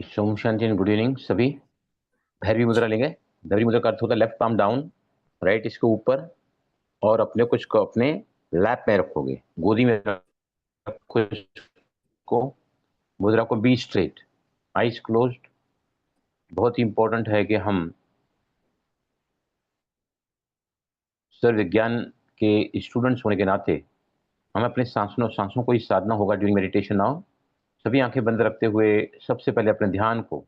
सोम शांति and good evening सभी। भैरवी मुद्रा लेंगे। भैरवी मुद्रा का अर्थ होता है लेफ्ट पाम डाउन, राइट इसके ऊपर, और अपने कुछ को अपने लैप में रखोगे, गोदी में रखो इसको। मुद्रा को बी स्ट्रेट, आईज क्लोज्ड। बहुत ही इंपॉर्टेंट है कि हम सर विज्ञान के स्टूडेंट्स होने के नाते हमें अपने सांसों को ही साधना होगा ड्यूरिंग मेडिटेशन नाउ। सभी आंखें बंद रखते हुए सबसे पहले अपने ध्यान को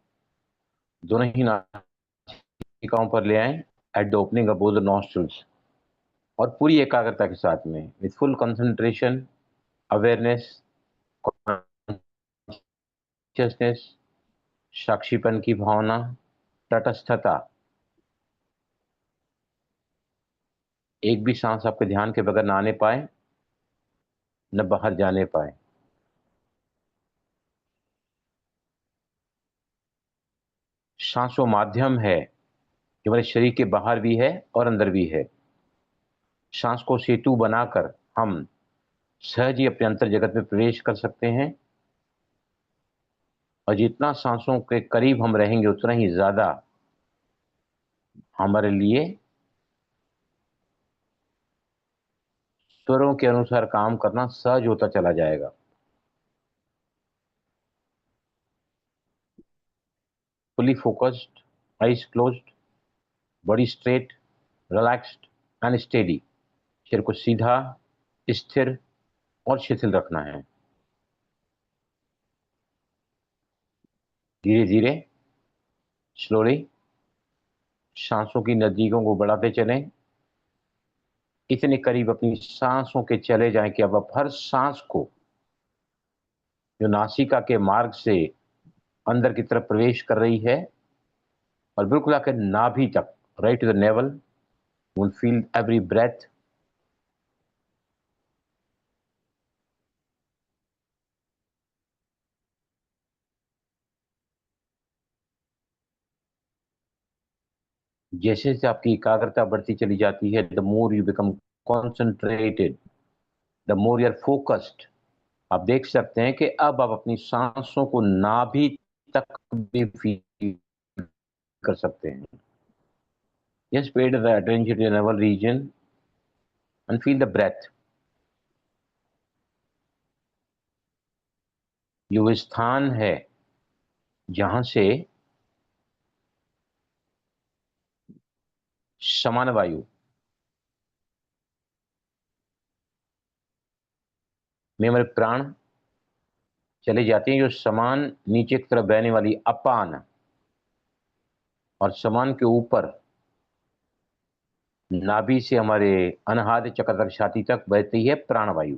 दोनों ही नासिकाओं पर ले आए at the opening of both the nostrils, और पूरी एकाग्रता के साथ में with full concentration, awareness, consciousness, साक्षीपन की भावना, तटस्थता। एक भी सांस आपके ध्यान के बगैर ना आने पाए, न बाहर जाने पाए। सांस वो माध्यम है जो हमारे शरीर के बाहर भी है और अंदर भी है। सांस को सेतु बनाकर हम सहज ही अपने अंतर जगत में प्रवेश कर सकते हैं, और जितना सांसों के करीब हम रहेंगे उतना ही ज्यादा हमारे लिए स्वरों के अनुसार काम करना सहज होता चला जाएगा। Fully focused, eyes closed, body straight, relaxed and steady. शरीर को सीधा, स्थिर और शिथिल रखना है। धीरे धीरे, स्लोली सांसों की नजदीकों को बढ़ाते चलें। इतने करीब अपनी सांसों के चले जाएं कि अब आप हर सांस को जो नासिका के मार्ग से अंदर की तरफ प्रवेश कर रही है और बिल्कुल आकर नाभि तक, right to the navel, you will feel every breath. जैसे जैसे आपकी एकाग्रता बढ़ती चली जाती है, the more you become concentrated, the more you are focused. आप देख सकते हैं कि अब आप अपनी सांसों को नाभि तक भी फील कर सकते हैं। Just pay the attention to the navel region and feel the breath. ये वो स्थान है जहां से समान वायु में हमारे प्राण चले जाते हैं, जो समान नीचे की तरफ बहने वाली अपान, और समान के ऊपर नाभि से हमारे अनाहत चक्र तक, छाती तक बहती है प्राणवायु।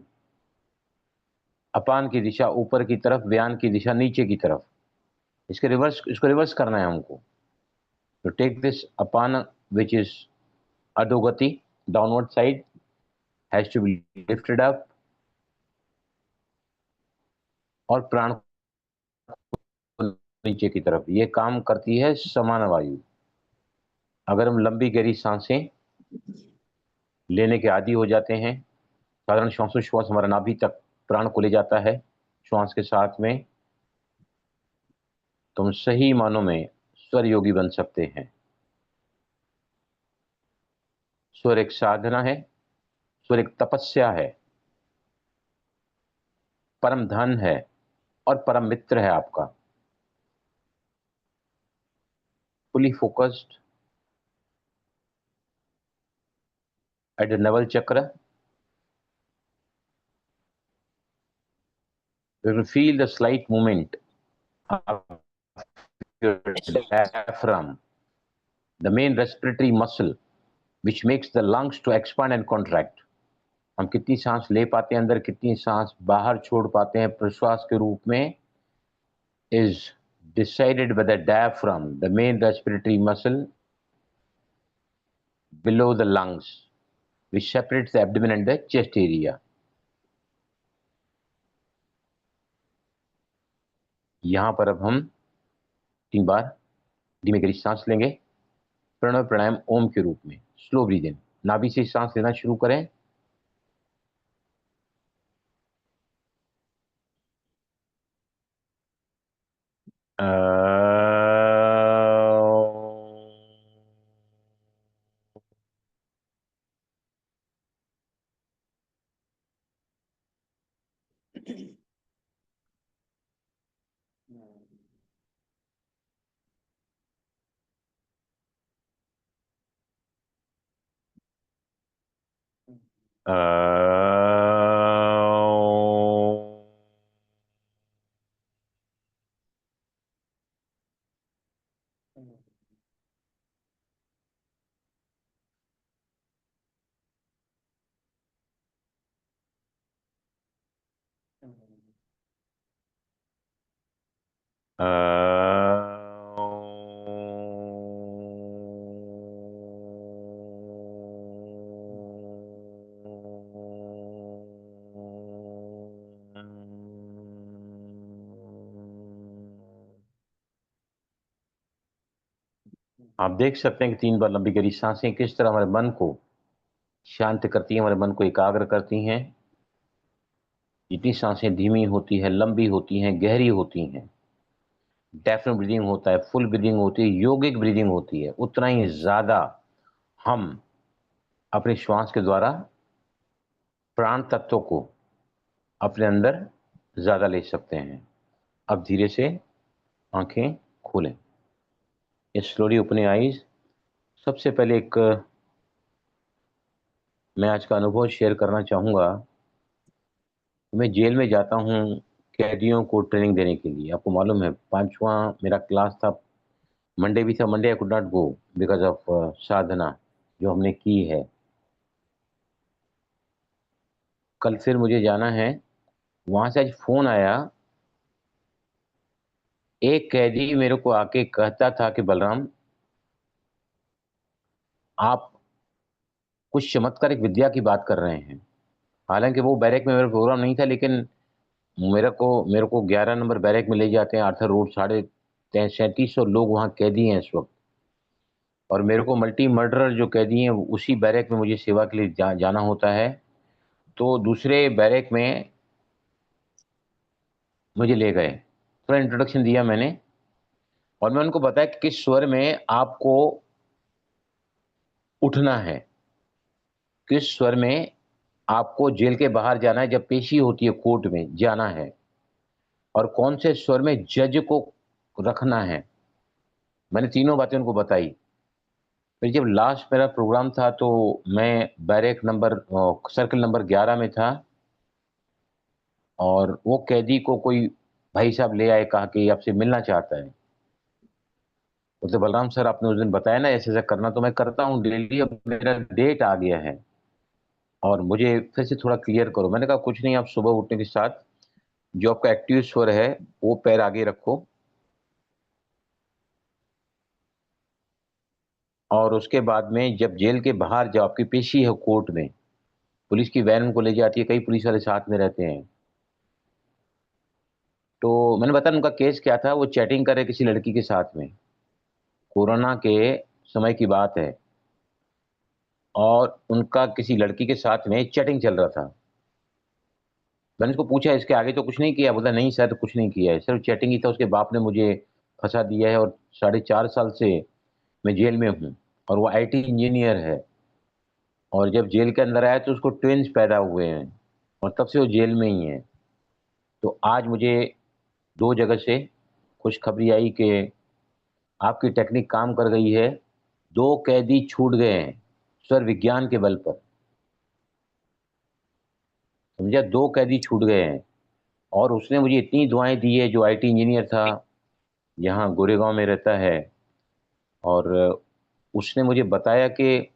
अपान की दिशा ऊपर की तरफ, व्यान की दिशा नीचे की तरफ। इसको रिवर्स करना है हमको। तो टेक दिस अपान विच इज अधोगति, downward side, has to be lifted up, और प्राण नीचे की तरफ। ये काम करती है समान वायु। अगर हम लंबी गहरी सांसें लेने के आदी हो जाते हैं, साधारण श्वासोच्छ्वास हमारा नाभि तक प्राण को ले जाता है श्वास के साथ में, तो हम सही मानों में स्वर योगी बन सकते हैं। स्वर एक साधना है, स्वर एक तपस्या है, परम धन है और परम मित्र है आपका। Fully focused at the Naval चक्र, you will feel the slight movement of your diaphragm, the main respiratory muscle which makes the lungs to expand and contract. हम कितनी सांस ले पाते हैं अंदर, कितनी सांस बाहर छोड़ पाते हैं प्रश्वास के रूप में, is decided by the diaphragm, the main respiratory muscle below the lungs, which separates the abdomen and the chest area. यहां पर अब हम 3 बार धीमी गहरी सांस लेंगे, प्रणव प्राणायाम ओम के रूप में। स्लो ब्रीद इन, नाभि से सांस लेना शुरू करें, आप देख सकते हैं कि 3 बार लंबी गहरी सांसें किस तरह हमारे मन को शांत करती हैं, हमारे मन को एकाग्र करती हैं। जितनी सांसें धीमी होती है, लंबी होती हैं, गहरी होती हैं, डेफिनेट ब्रीदिंग होता है, फुल ब्रीदिंग होती है, योगिक ब्रीदिंग होती है, उतना ही ज़्यादा हम अपने श्वास के द्वारा प्राण तत्वों को अपने अंदर ज़्यादा ले सकते हैं। अब धीरे से आंखें खोलें। Slowly open your eyes. सबसे पहले एक मैं आज का अनुभव शेयर करना चाहूँगा। मैं जेल में जाता हूँ कैदियों को ट्रेनिंग देने के लिए। आपको मालूम है 5वां मेरा क्लास था, मंडे भी था। Monday I could not go because of साधना जो हमने की है। कल फिर मुझे जाना है। वहाँ से आज फ़ोन आया, एक कैदी मेरे को आके कहता था कि बलराम, आप कुछ चमत्कारिक विद्या की बात कर रहे हैं। हालाँकि वो बैरक में मेरा प्रोग्राम नहीं था, लेकिन मेरे को 11 नंबर बैरक में ले जाते हैं, आर्थर रोड। साढ़े 3700 लोग वहाँ कैदी हैं इस वक़्त, और मेरे को मल्टी मर्डरर जो कैदी हैं उसी बैरक में मुझे सेवा के लिए जाना होता है। तो दूसरे बैरक में मुझे ले गए, थोड़ा इंट्रोडक्शन दिया मैंने, और मैं उनको बताया कि किस स्वर में आपको उठना है, किस स्वर में आपको जेल के बाहर जाना है, जब पेशी होती है कोर्ट में जाना है, और कौन से स्वर में जज को रखना है। मैंने तीनों बातें उनको बताई। फिर जब लास्ट मेरा प्रोग्राम था तो मैं बैरक नंबर सर्किल नंबर 11 में था, और वो कैदी को कोई भाई साहब ले आए, कहा कि आपसे मिलना चाहता है। बोलते बलराम सर, आपने उस दिन बताया ना ऐसे ऐसा करना, तो मैं करता हूँ डेली, अब मेरा डेट आ गया है और मुझे फिर से थोड़ा क्लियर करो। मैंने कहा कुछ नहीं, आप सुबह उठने के साथ जो आपका एक्टिव स्वर है वो पैर आगे रखो, और उसके बाद में जब जेल के बाहर जाओ, आपकी पेशी है कोर्ट में, पुलिस की वैन उनको ले जाती है, कई पुलिस वाले साथ में रहते हैं। तो मैंने बताया उनका केस क्या था। वो चैटिंग कर रहे किसी लड़की के साथ में, कोरोना के समय की बात है, और उनका किसी लड़की के साथ में चैटिंग चल रहा था। मैंने उसको पूछा इसके आगे तो कुछ नहीं किया? बोला नहीं सर, कुछ नहीं किया है, सिर्फ चैटिंग ही था। उसके बाप ने मुझे फंसा दिया है, और 4.5 साल से मैं जेल में हूँ, और वो आईटी इंजीनियर है, और जब जेल के अंदर आया तो उसको ट्विन्स पैदा हुए हैं, और तब से वो जेल में ही है। तो आज मुझे 2 जगह से खुशखबरी आई कि आपकी टेक्निक काम कर गई है। 2 कैदी छूट गए हैं स्वर विज्ञान के बल पर। समझा, 2 कैदी छूट गए हैं, और उसने मुझे इतनी दुआएं दी है। जो आईटी इंजीनियर था, यहाँ गोरेगांव में रहता है, और उसने मुझे बताया कि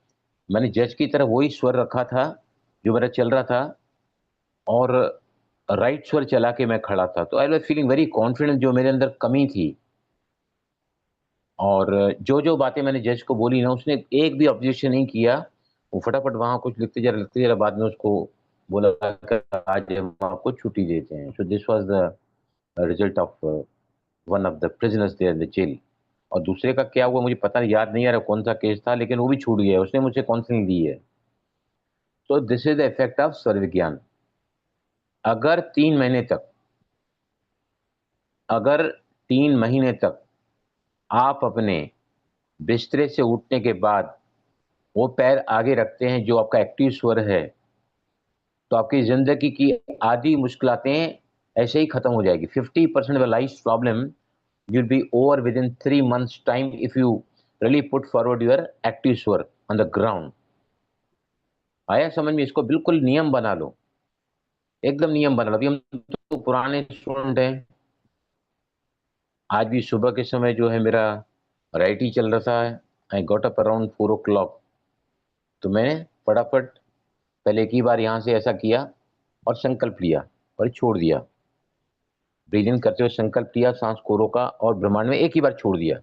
मैंने जज की तरह वही स्वर रखा था जो मेरा चल रहा था, और राइट स्वर चला के मैं खड़ा था। तो I was feeling very confident, जो मेरे अंदर कमी थी। और जो बातें मैंने जज को बोली ना, उसने एक भी ऑब्जेक्शन नहीं किया। वो फटाफट वहाँ कुछ लिखते जरा, बाद में उसको बोला कि आज हम आपको छुट्टी देते हैं। So this was the result of one of the prisoners there in the jail. और दूसरे का क्या हुआ मुझे पता नहीं, याद नहीं आ रहा कौन सा केस था, लेकिन वो भी छूट गया, उसने मुझे काउंसलिंग दी है। तो this is the effect of स्वर विज्ञान। अगर 3 महीने तक, अगर 3 महीने तक आप अपने बिस्तरे से उठने के बाद वो पैर आगे रखते हैं, जो आपका एक्टिव स्वर है, तो आपकी ज़िंदगी की आधी मुश्किलातें ऐसे ही खत्म हो जाएगी। 50% of life's problem will be over within 3 months time if you really put forward your active स्वर on the ground। आया समझ में? इसको बिल्कुल नियम बना लो, एकदम नियम बना लो। अभी हम तो पुराने स्टूडेंट हैं। आज भी सुबह के समय जो है मेरा राइट चल रहा है। I got up around 4 o'clock। तो मैंने फटाफट पहले एक ही बार यहाँ से ऐसा किया और संकल्प लिया और छोड़ दिया। ब्रीथ इन करते हुए संकल्प लिया, सांस को रोका और ब्रह्मांड में एक ही बार छोड़ दिया।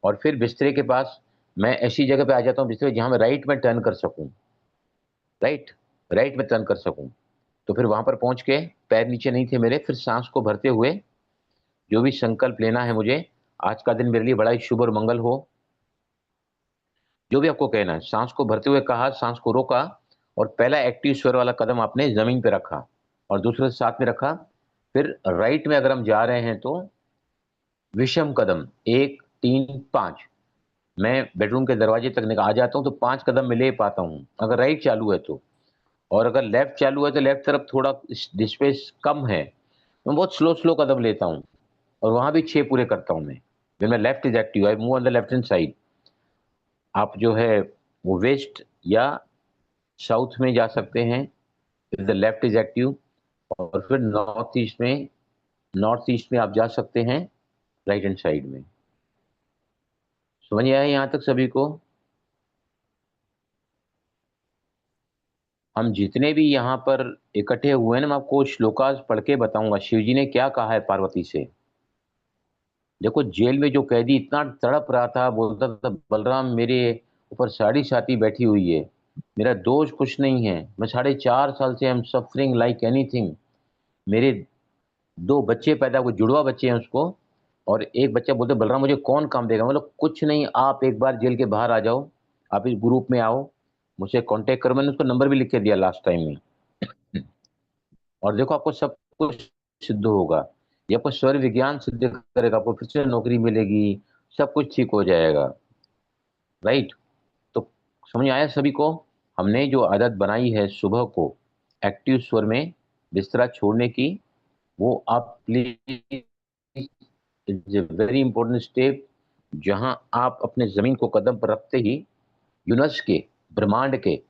और फिर बिस्तरे के पास मैं ऐसी जगह पे आ जाता हूँ बिस्तरे जहाँ मैं राइट में टर्न कर सकूँ, राइट राइट में टर्न कर सकूँ। तो फिर वहाँ पर पहुँच के पैर नीचे नहीं थे मेरे, फिर सांस को भरते हुए जो भी संकल्प लेना है मुझे, आज का दिन मेरे लिए बड़ा ही शुभ और मंगल हो, जो भी आपको कहना है, सांस को भरते हुए कहा, सांस को रोका और पहला एक्टिव स्वर वाला कदम आपने जमीन पे रखा और दूसरे साथ में रखा। फिर राइट में अगर हम जा रहे हैं तो विषम कदम 1 3 5, मैं बेडरूम के दरवाजे तक आ जाता हूँ तो 5 कदम मैं ले पाता हूँ अगर राइट चालू है तो। और अगर लेफ्ट चालू है तो लेफ्ट तरफ थोड़ा स्पेस कम है, मैं बहुत स्लो स्लो कदम लेता हूँ और वहां भी 6 पूरे करता हूँ मैं। When my left is active, I move on the left hand side। आप जो है वो वेस्ट या साउथ में जा सकते हैं if the left is active, और फिर नॉर्थ ईस्ट में आप जा सकते हैं राइट हैंड साइड में। समझ आया यहाँ तक सभी को? हम जितने भी यहाँ पर इकट्ठे हुए हैं ना, मैं आपको श्लोकास पढ़ के बताऊंगा शिव जी ने क्या कहा है पार्वती से। देखो, जेल में जो कैदी इतना तड़प रहा था, बोलता था बलराम मेरे ऊपर साड़ी साथी बैठी हुई है, मेरा दोष कुछ नहीं है, मैं 4.5 साल से I am suffering like anything. मेरे 2 बच्चे पैदा हुए, जुड़वा बच्चे हैं उसको, और एक बच्चा बोलते बलराम मुझे कौन काम देगा। मतलब कुछ नहीं, आप एक बार जेल के बाहर आ जाओ, आप इस ग्रुप में आओ, मुझसे कांटेक्ट करो। मैंने उसको नंबर भी लिख के दिया लास्ट टाइम में। और देखो आपको सब कुछ सिद्ध होगा, ये आपको स्वर विज्ञान सिद्ध करेगा, आपको फिर से नौकरी मिलेगी, सब कुछ ठीक हो जाएगा। राइट? तो समझ आया सभी को? हमने जो आदत बनाई है सुबह को एक्टिव स्वर में बिस्तरा छोड़ने की, वो आप please, is a very important step, जहां आप अपने जमीन को कदम पर रखते ही यूनिवर्स के, ब्रह्मांड के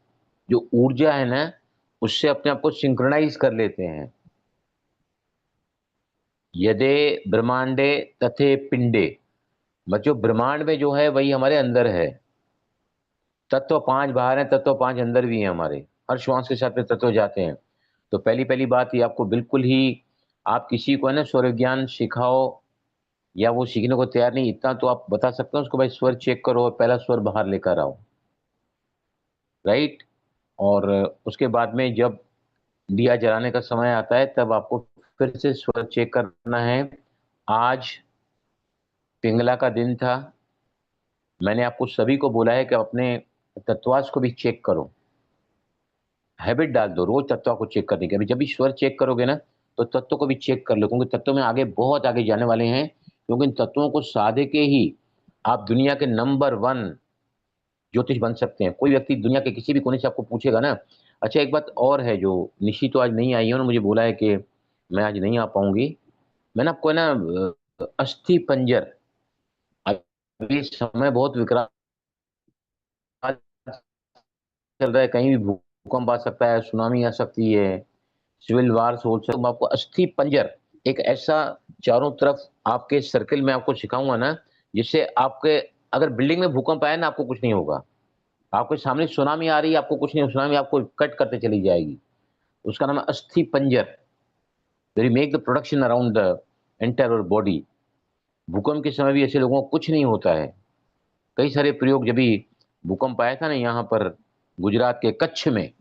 जो ऊर्जा है ना, उससे अपने आप को सिंक्रोनाइज कर लेते हैं। यदे ब्रह्मांडे तथे पिंडे, बच्चों ब्रह्मांड में जो है वही हमारे अंदर है। तत्व 5 बाहर हैं, तत्व 5 अंदर भी हैं हमारे, हर श्वास के साथ में तत्व जाते हैं। तो पहली पहली बात ये आपको बिल्कुल ही, आप किसी को है ना स्वर ज्ञान सिखाओ या वो सीखने को तैयार नहीं, इतना तो आप बता सकते हो उसको, भाई स्वर चेक करो और पहला स्वर बाहर लेकर आओ। राइट? और उसके बाद में जब दिया जलाने का समय आता है तब आपको फिर से स्वर चेक करना है। आज पिंगला का दिन था, मैंने आपको सभी को बोला है कि अपने तत्वास को भी चेक करो, हैबिट डाल दो रोज तत्व को चेक करने की। अभी जब भी स्वर चेक करोगे ना, तो तत्व को भी चेक कर लो, क्योंकि तत्वों में आगे बहुत आगे जाने वाले हैं, क्योंकि इन तत्वों को साधे के ही आप दुनिया के नंबर 1 ज्योतिष बन सकते हैं। कोई व्यक्ति दुनिया के किसी भी कोने से आपको पूछेगा ना। अच्छा, एक बात और है, जो निशी तो आज नहीं आई है, उन्होंने मुझे बोला है कि मैं आज नहीं आ पाऊंगी। मैंने आपको है ना अस्थि पंजर, अभी समय बहुत विकराल चल रहा है, कहीं भी भूकंप आ सकता है, सुनामी आ सकती है, सिविल वार्स हो सकता है। मैं आपको अस्थि पंजर, एक ऐसा चारों तरफ आपके सर्किल में आपको सिखाऊंगा ना, जिससे आपके अगर बिल्डिंग में भूकंप आए ना, आपको कुछ नहीं होगा। आपके सामने सुनामी आ रही है, आपको कुछ नहीं, सुनामी आपको कट करते चली जाएगी। उसका नाम है अस्थि पंजर। Make the production around the entire body. भूकंप के समय भी ऐसे लोगों को कुछ नहीं होता है। कई सारे प्रयोग, जब भी भूकंप आया था ना यहाँ पर गुजरात के कच्छ में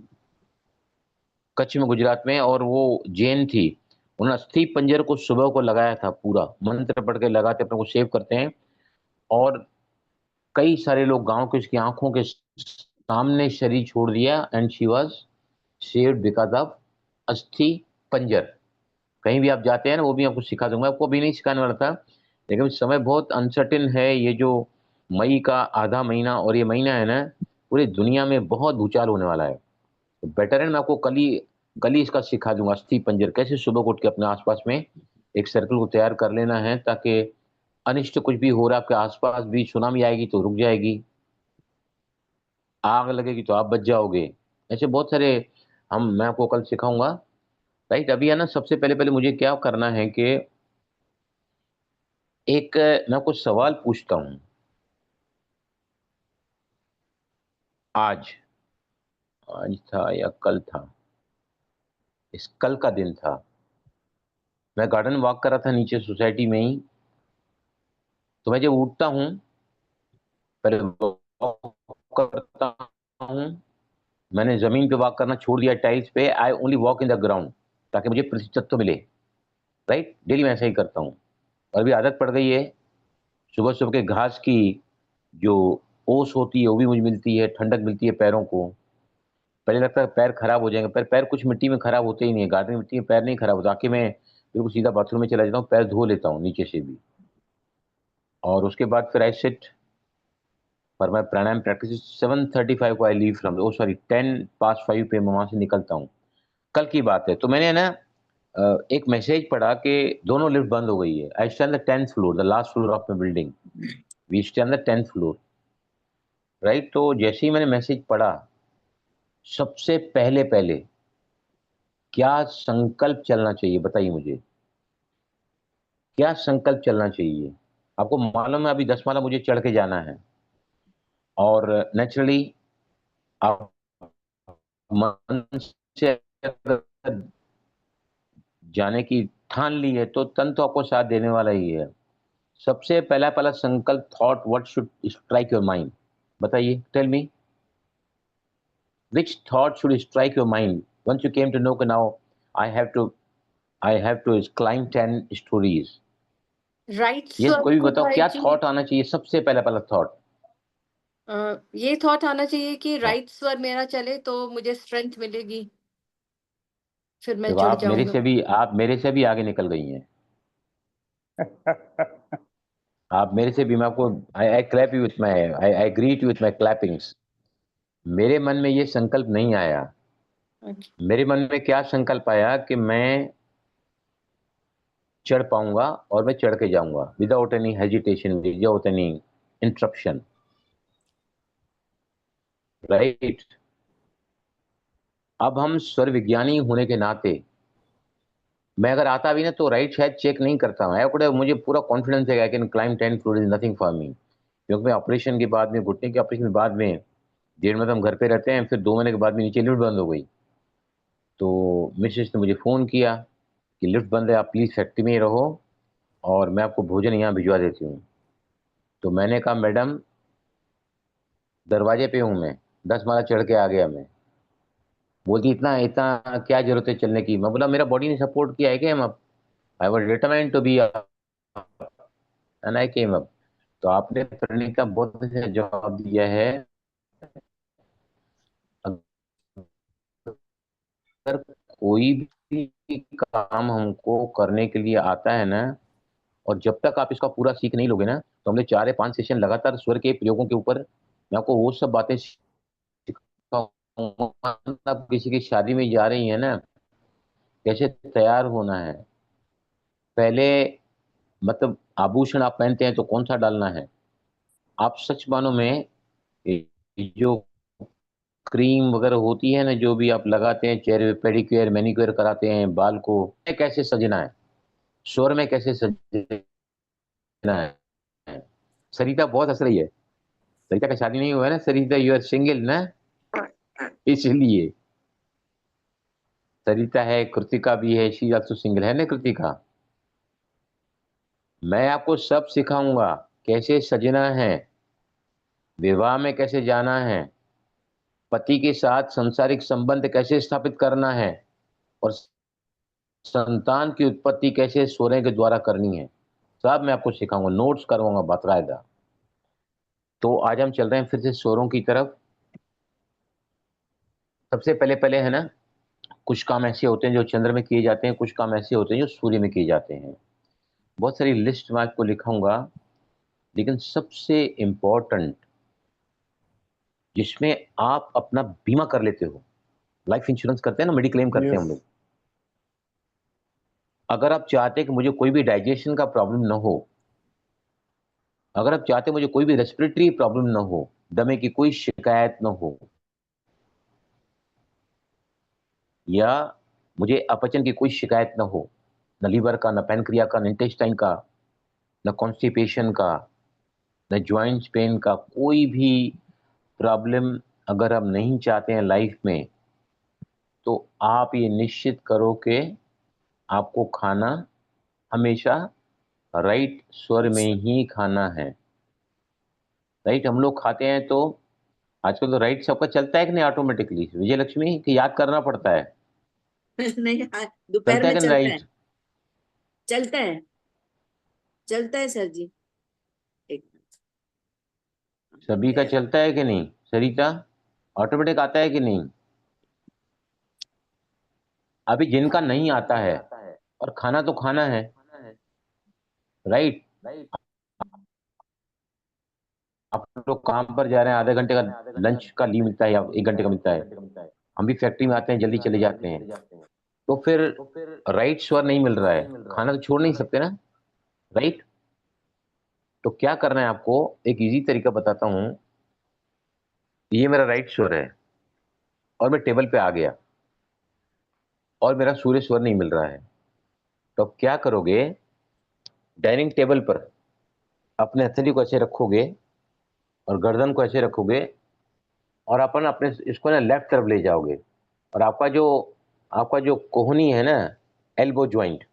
गुजरात में, और वो जैन थी, उन्होंने अस्थि पंजर को सुबह को लगाया था, पूरा मंत्र पढ़ के लगाते, अपने को सेव करते हैं। और कई सारे लोग गांव के उसकी आंखों के सामने शरीर छोड़ दिया, and she was saved because of अस्थि पंजर। कहीं भी आप जाते हैं ना, वो भी आपको सिखा दूंगा, आपको अभी नहीं सिखाने वाला था, लेकिन समय बहुत अनसर्टेन है। ये जो मई का आधा महीना और ये महीना है ना, पूरी दुनिया में बहुत भूचाल होने वाला है। तो बेटर है मैं आपको कल ही इसका सिखा दूंगा, अस्थि पंजर कैसे सुबह को उठ के अपने आसपास में एक सर्कल को तैयार कर लेना है, ताकि अनिष्ट कुछ भी हो रहा है आपके आसपास भी, सुनामी आएगी तो रुक जाएगी, आग लगेगी तो आप बच जाओगे। ऐसे बहुत सारे मैं आपको कल सिखाऊंगा। राइट, अभी है ना, सबसे पहले पहले मुझे क्या करना है कि एक मैं आपको सवाल पूछता हूं। आज आज था या कल था, इस कल का दिन था, मैं गार्डन वॉक कर रहा था नीचे सोसाइटी में ही। तो मैं जब उठता हूँ, पहले वॉक करता हूँ, मैंने जमीन पे वॉक करना छोड़ दिया, टाइल्स पे। I only walk in the ground, ताकि मुझे पृथ्वी तत्व मिले। राइट, डेली मैं ऐसा ही करता हूँ। और भी आदत पड़ गई है, सुबह सुबह के घास की जो ओस होती है वो भी मुझे मिलती है, ठंडक मिलती है पैरों को। पहले लगता है पैर खराब हो जाएंगे, पर पैर कुछ मिट्टी में खराब होते ही नहीं है, गार्डन मिट्टी में पैर नहीं खराब होता। आके मैं बिल्कुल सीधा बाथरूम में चला जाता हूँ, पैर धो लेता हूँ नीचे से भी। और उसके बाद फिर I sit for my pranayama practice. 7:35 को I leave from, oh sorry, 10 past 5 पे मैं वहां से निकलता हूँ। कल की बात है। तो मैंने ना एक मैसेज पढ़ा कि दोनों लिफ्ट बंद हो गई है। I stand the 10th floor, the last floor of my building. We stand the 10th floor. Right, तो जैसे ही मैंने मैसेज पढ़ा, सबसे पहले पहले क्या संकल्प चलना चाहिए बताइए मुझे, क्या संकल्प चलना चाहिए? आपको मालूम है अभी 10 माला मुझे चढ़ के जाना है, और नेचुरली आप मन से अगर जाने की ठान ली है तो तन तो आपको साथ देने वाला ही है। सबसे पहला पहला संकल्प, thought, what should strike your mind? बताइए, tell me, which thought should strike your mind once you came to know that now i have to I have to climb 10 stories? Right ये स्वर कोई भी को बताओ, गाइड क्या जी। Thought आना चाहिए सबसे पहला पहला थॉट? ये थॉट आना चाहिए कि हाँ, राइट स्वर मेरा चले तो मुझे स्ट्रेंथ मिलेगी, फिर मैं देखो चढ़ आप जाऊंगा। मेरे से भी आगे निकल गई हैं। आप मेरे से भी, मैं आपको, I clap you with my, I greet you with my clappings. मेरे मन में ये संकल्प नहीं आया। अच्छा। मेरे मन में क्या संकल्प आया कि मैं चढ़ पाऊंगा, और मैं चढ़ के जाऊंगा without any hesitation, without any interruption. Right, अब हम स्वर विज्ञानी होने के नाते, मैं अगर आता भी ना तो राइट शायद चेक नहीं करता हूँ। मुझे पूरा कॉन्फिडेंस है कि I can climb 10 floor, is nothing for me. क्योंकि मैं ऑपरेशन के बाद में, घुटने के ऑपरेशन के बाद में 1.5 महीने तो हम घर पे रहते हैं, फिर 2 महीने के बाद में नीचे लिफ्ट बंद हो गई। तो मिसेस ने मुझे फ़ोन किया कि लिफ्ट बंद है, आप प्लीज़ फैक्ट्री में ही रहो, और मैं आपको भोजन यहाँ भिजवा देती हूँ। तो मैंने कहा मैडम, दरवाजे पे हूँ मैं, 10 माला चढ़ के आ गया मैं। बोलती इतना इतना क्या जरूरत है चलने की? मैं बोला मेरा बॉडी ने सपोर्ट किया है कि हम, I was determined to be and I came up. तो आपने प्रणीत का बहुत अच्छा जवाब दिया है। अगर कोई भी काम हमको करने के लिए आता है ना, और जब तक आप इसका पूरा सीख नहीं लोगे ना, तो हमने 4 या 5 सेशन लगातार स्वर के प्रयोगों के ऊपर, मैं आपको वो सब बातें सिखाऊंगा। आप किसी की शादी में जा रही है ना, कैसे तैयार होना है, पहले मतलब आभूषण आप पहनते हैं तो कौन सा डालना है। आप सच मानो में, ये जो क्रीम वगैरह होती है ना, जो भी आप लगाते हैं चेहरे पे, पेडिक्योर मैनिक्योर कराते हैं बाल को, कैसे सजना है, स्वर में कैसे सजना है। सरिता बहुत हंस रही है। सरिता का शादी नहीं हुआ है ना, सरिता यू आर सिंगल ना, इसलिए। सरिता है, कृतिका भी है, शी आल्सो सिंगल है ना कृतिका। मैं आपको सब सिखाऊंगा कैसे सजना है, विवाह में कैसे जाना है, पति के साथ सांसारिक संबंध कैसे स्थापित करना है, और संतान की उत्पत्ति कैसे सोने के द्वारा करनी है। सब मैं आपको सिखाऊंगा, नोट्स करवाऊंगा बाकायदा। तो आज हम चल रहे हैं फिर से स्वरों की तरफ। सबसे पहले पहले है ना, कुछ काम ऐसे होते हैं जो चंद्र में किए जाते हैं, कुछ काम ऐसे होते हैं जो सूर्य में किए जाते हैं। बहुत सारी लिस्ट मैं आपको लिखाऊंगा, लेकिन सबसे इम्पोर्टेंट जिसमें आप अपना बीमा कर लेते हो, लाइफ इंश्योरेंस करते हैं ना, मेडिक्लेम करते हैं हम लोग। अगर आप चाहते हैं कि मुझे कोई भी डाइजेशन का प्रॉब्लम ना हो, अगर आप चाहते हैं मुझे कोई भी रेस्पिरेटरी प्रॉब्लम ना हो, दमे की कोई शिकायत ना हो, या मुझे अपचन की कोई शिकायत ना हो, न लीवर का, न पैनक्रिया का, न इंटेस्टाइन का, न कॉन्स्टिपेशन का, न जॉइंट्स पेन का, कोई भी प्रॉब्लम अगर आप नहीं चाहते हैं लाइफ में, तो आप ये निश्चित करो कि आपको खाना हमेशा राइट स्वर में ही खाना है। राइट हम लोग खाते हैं तो आजकल तो राइट सबका चलता है कि नहीं ऑटोमेटिकली, विजय लक्ष्मी, कि याद करना पड़ता है? नहीं, दोपहर चलता है में कि नहीं चलता है। राइट? चलता है, चलता है सर जी। एक सभी का मिनट। चलता है कि नहीं सरिता? ऑटोमेटिक आता है कि नहीं? अभी जिनका नहीं आता है, और खाना तो खाना है, राइट? आप लोग काम पर जा रहे हैं, आधे घंटे का लंच का लीव मिलता है या 1 घंटे का मिलता है। हम भी फैक्ट्री में आते हैं, जल्दी चले जाते हैं, तो फिर राइट स्वर नहीं मिल रहा है, खाना तो छोड़ नहीं सकते ना, राइट? तो क्या करना है आपको, एक इजी तरीका बताता हूं। ये मेरा राइट स्वर है और मैं टेबल पे आ गया और मेरा सूर्य स्वर नहीं मिल रहा है, तो अब क्या करोगे? डाइनिंग टेबल पर अपने हथेली को ऐसे रखोगे और गर्दन को ऐसे रखोगे, और अपन अपने इसको ना लेफ्ट तरफ ले जाओगे, और आपका जो कोहनी है ना, एल्बो जॉइंट,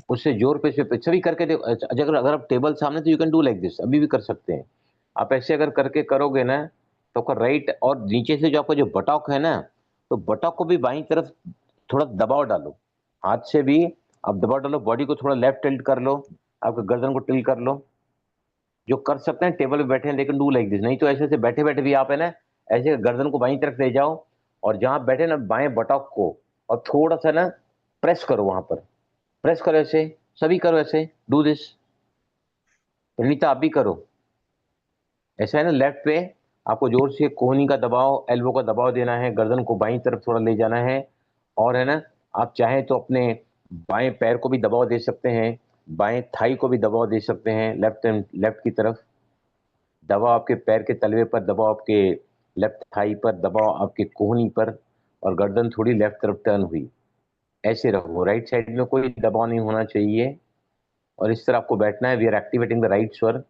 उससे जोर पे से सभी करके देखो। अगर अगर आप टेबल सामने, तो you can do like this, अभी भी कर सकते हैं आप। ऐसे अगर करके करोगे ना, तो आपका राइट, और नीचे से जो आपका जो बटॉक है ना, तो बटॉक को भी बाईं तरफ थोड़ा दबाव डालो, हाथ से भी आप दबाव डालो, बॉडी को थोड़ा लेफ्ट टिल्ट कर लो, आपके गर्दन को टिल्ट कर लो, जो कर सकते हैं। टेबल पे बैठे हैं लेकिन डू लाइक दिस, नहीं तो ऐसे ऐसे बैठे बैठे भी आप है ना, ऐसे गर्दन को बाईं तरफ ले जाओ, और जहां बैठे ना बाएं बटॉक को, और थोड़ा सा ना प्रेस करो, वहां पर प्रेस करो, ऐसे सभी करो, ऐसे डू दिस। प्रणीता आप भी करो, ऐसा है ना, लेफ्ट पे आपको जोर से कोहनी का दबाव, एल्बो का दबाव देना है, गर्दन को बाईं तरफ थोड़ा ले जाना है, और है ना, आप चाहें तो अपने बाएं पैर को भी दबाव दे सकते हैं, बाएं थाई को भी दबाव दे सकते हैं, लेफ्ट की तरफ दबाव, आपके पैर के तलवे पर दबाव, आपके लेफ्ट थाई पर दबाव, आपके कोहनी पर, और गर्दन थोड़ी लेफ्ट तरफ टर्न हुई, ऐसे रहो। राइट साइड में कोई दबाव नहीं होना चाहिए, और इस तरह आपको बैठना है। We are activating the right swar.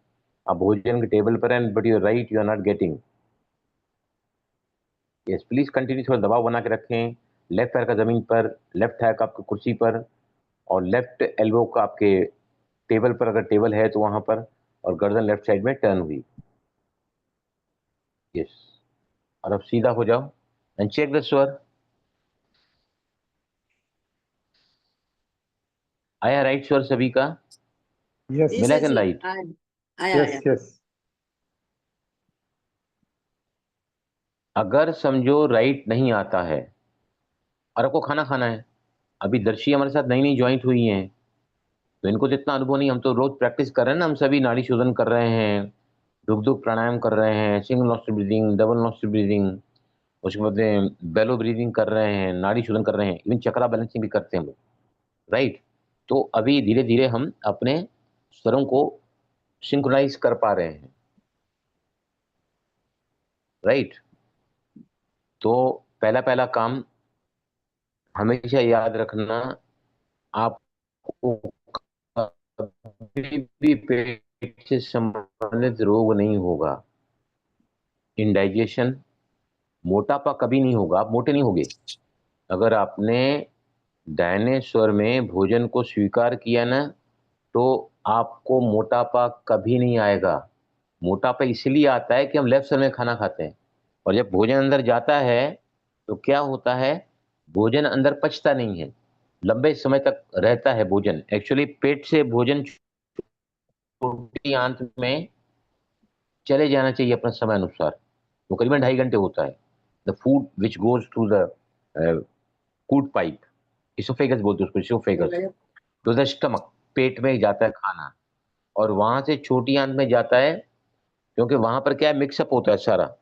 आप भोजन के टेबल पर हैं, but you right, you are not getting. Yes, please continue, थोड़ा दबाव बना के रखें। लेफ्ट पैर का जमीन पर, लेफ्ट थाई का आपकी कुर्सी पर, और लेफ्ट एल्बो का आपके टेबल पर, अगर टेबल है तो वहां पर, और गर्दन लेफ्ट साइड में टर्न हुई। यस, और अब सीधा हो जाओ एंड चेक द स्वर। आया राइट स्वर सभी का? यस जी मिला सर कि जी, राइट? आया आया। Yes yes. अगर समझो राइट नहीं आता है और आपको खाना खाना है, अभी दर्शी हमारे साथ नई नई ज्वाइंट हुई हैं, तो इनको तो इतना अनुभव नहीं, हम तो रोज प्रैक्टिस कर रहे हैं ना, हम सभी नाड़ी शोधन कर रहे हैं, धुक धुक प्राणायाम कर रहे हैं, single nostril breathing, double nostril breathing, उसके बाद बेलो ब्रीदिंग कर रहे हैं, नाड़ी शोधन कर रहे हैं, इवन चक्रा बैलेंसिंग भी करते हैं हम लोग, राइट? तो अभी धीरे धीरे हम अपने स्वरों को सिंक्रोनाइज कर पा रहे हैं, राइट? तो पहला पहला काम हमेशा याद रखना, आपको कभी भी पेट से संबंधित रोग नहीं होगा, इंडाइजेशन, मोटापा कभी नहीं होगा, आप मोटे नहीं होगे। अगर आपने दाहिने स्वर में भोजन को स्वीकार किया ना, तो आपको मोटापा कभी नहीं आएगा। मोटापा इसलिए आता है कि हम लेफ्ट स्वर में खाना खाते हैं, और जब भोजन अंदर जाता है तो क्या होता है, भोजन अंदर पचता नहीं है, लंबे समय तक रहता है भोजन। एक्चुअली पेट से भोजन छोटी आंत में चले जाना चाहिए अपने समय अनुसार, वो करीबन 2.5 घंटे होता है। The food which goes through the food pipe, oesophagus बोलते हैं उसको, इसोफेगस, टू द स्टमक, पेट में जाता है खाना, और वहां से छोटी आंत में जाता है, क्योंकि वहां पर क्या है, मिक्सअप होता है सारा।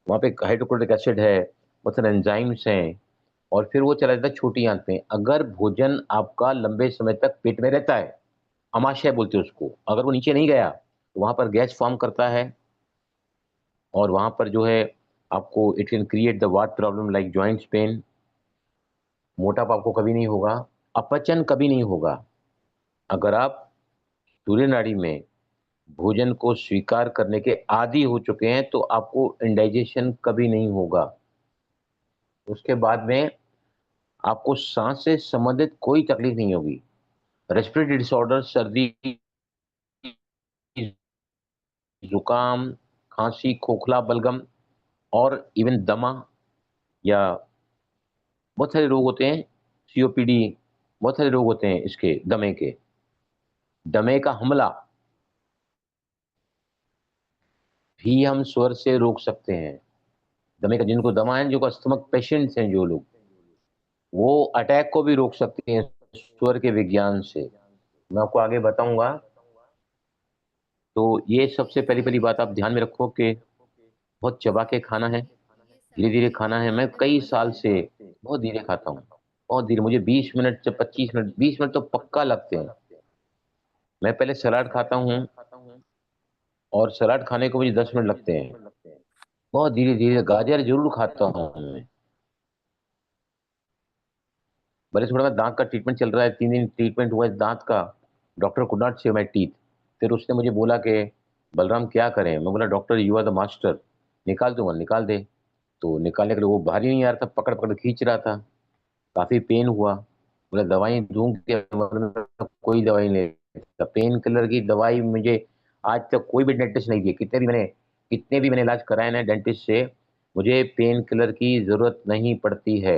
वहां पे हाइड्रोक्लोरिक एसिड है, बहुत सारे एंजाइम्स हैं, और फिर वो चला जाता है छोटी आंत में। अगर भोजन आपका लंबे समय तक पेट में रहता है, अमाशय बोलते हैं उसको, अगर वो नीचे नहीं गया तो वहां पर गैस फॉर्म करता है, और वहां पर जो है आपको it can create the what problem like joints pain. मोटापा आपको कभी नहीं होगा, अपचन कभी नहीं होगा। अगर आप सूर्य नाड़ी में भोजन को स्वीकार करने के आदी हो चुके हैं तो आपको इंडाइजेशन कभी नहीं होगा। उसके बाद में आपको सांस से संबंधित कोई तकलीफ नहीं होगी। रेस्पिरेटरी डिसऑर्डर, सर्दी, जुकाम, खांसी, खोखला, बलगम, और इवन दमा, या बहुत सारे रोग होते हैं, सीओपीडी, बहुत सारे रोग होते हैं इसके, दमे के, दमे का हमला भी हम स्वर से रोक सकते हैं। दमे का, जिनको दमा है, जो अस्थमक पेशेंट्स हैं जो लोग, वो अटैक को भी रोक सकते हैं स्वर के विज्ञान से। मैं आपको आगे बताऊंगा। तो ये सबसे पहली पहली बात आप ध्यान में रखो कि बहुत चबा के खाना है, धीरे धीरे खाना है। मैं कई साल से बहुत धीरे खाता हूँ, बहुत धीरे। मुझे 20 मिनट से 25 मिनट, 20 मिनट तो पक्का लगते हैं। मैं पहले सलाद खाता हूँ, और सलाद खाने को मुझे 10 मिनट लगते हैं। बहुत धीरे धीरे गाजर जरूर खाता हूँ मैं। भले थोड़ा मैं, दांत का ट्रीटमेंट चल रहा है, 3 दिन ट्रीटमेंट हुआ है दांत का, doctor could not save my teeth. फिर उसने मुझे बोला कि बलराम क्या करें। मैं बोला doctor you are the master, निकाल दूंगा, निकाल दे। तो निकालने के लिए वो भारी नहीं आ रहा था, पकड़ पकड़ खींच रहा था, काफी पेन हुआ। बोला दवाई दूंगी, कोई दवाई नहीं लेता। पेन किलर की दवाई मुझे आज तक कोई भी डेंटिस्ट नहीं दी। कितने भी मैंने इलाज कराए ना डेंटिस्ट से, मुझे पेन किलर की जरूरत नहीं पड़ती है।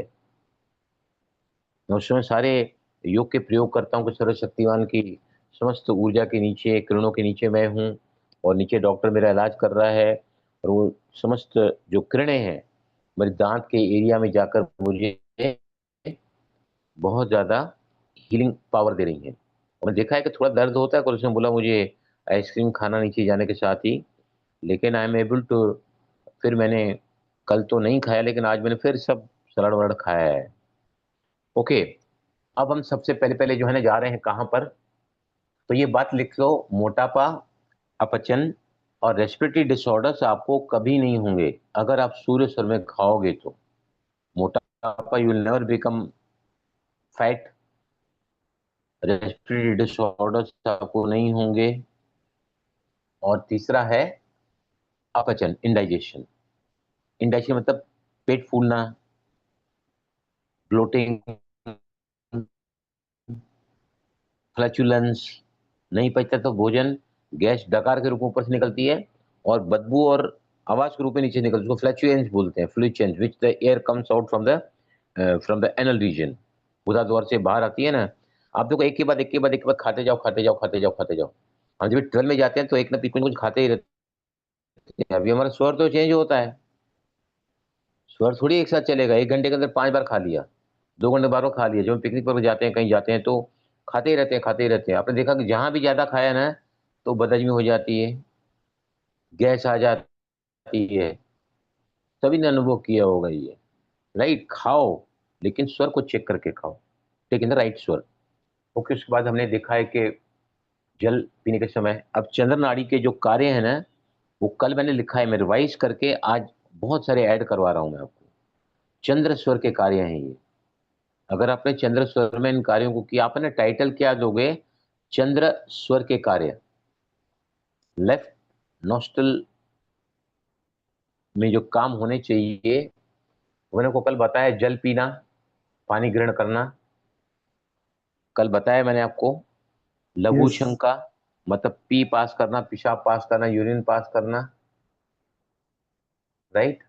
मैं उस समय सारे योग के प्रयोग करता हूँ कि सर्वशक्तिमान की समस्त ऊर्जा के नीचे, किरणों के नीचे मैं हूँ, और नीचे डॉक्टर मेरा इलाज कर रहा है, और वो समस्त जो किरणें हैं मेरे दांत के एरिया में जाकर मुझे बहुत ज्यादा हीलिंग पावर दे रही हैं। और मैंने देखा है कि थोड़ा दर्द होता है, और उसने बोला मुझे आइसक्रीम खाना नीचे जाने के साथ ही, लेकिन आई एम एबल टू। फिर मैंने कल तो नहीं खाया, लेकिन आज मैंने फिर सब सलाद वलाड खाया है। ओके, अब हम सबसे पहले पहले जो है ना जा रहे हैं कहाँ पर, तो ये बात लिख लो, मोटापा, अपचन और रेस्पिरेटरी डिसऑर्डर्स आपको कभी नहीं होंगे अगर आप सूर्य स्वर में खाओगे तो। मोटापा, you will never become fat. Respiratory disorders आपको नहीं होंगे। और तीसरा है अपचन, इंडाइजेशन। इंडाइजेशन मतलब पेट फूलना, ब्लोटिंग, फ्लैचुलेंस, नहीं पचता तो भोजन, गैस डकार के रूप में ऊपर से निकलती है, और बदबू और आवाज के रूप में नीचे निकलती है, उसको फ्लैचुलेंस बोलते हैं। Flatulence which the air comes out from the anal region, गुदा द्वार से बाहर आती है ना। आप देखो, एक के बाद एक के बाद एक के बाद खाते जाओ, खाते जाओ, खाते जाओ, खाते जाओ। हम जब ट्वेल्व में जाते हैं तो एक ना कुछ कुछ खाते ही रहते हैं। अभी हमारा स्वर तो चेंज होता है, स्वर थोड़ी एक साथ चलेगा। 1 घंटे के अंदर 5 बार खा लिया, 2 घंटे बाद में खा लिया। जब हम पिकनिक पर जाते हैं, कहीं जाते हैं, तो खाते ही रहते हैं, खाते ही रहते हैं। आपने देखा कि जहां भी ज्यादा खाया ना, तो बदहजमी हो जाती है, गैस आ जाती है। सभी ने अनुभव किया होगा ये। राइट, खाओ, लेकिन स्वर को चेक करके खाओ, टेक इन द राइट स्वर। ओके, उसके बाद हमने देखा है कि जल पीने के समय, अब चंद्र नाड़ी के जो कार्य है ना, वो कल मैंने लिखा है, मैं रिवाइज करके आज बहुत सारे ऐड करवा रहा हूं मैं आपको। चंद्र स्वर के कार्य हैं ये। अगर आपने चंद्र स्वर में इन कार्यों को किया, आपने टाइटल क्या दोगे? चंद्र स्वर के कार्य। लेफ्ट नॉस्टल में जो काम होने चाहिए, मैंने आपको कल बताया, जल पीना, पानी ग्रहण करना। कल बताया मैंने आपको, लघु यस। शंका, मतलब पी पास करना, पेशाब पास करना, यूरिन पास करना। राइट,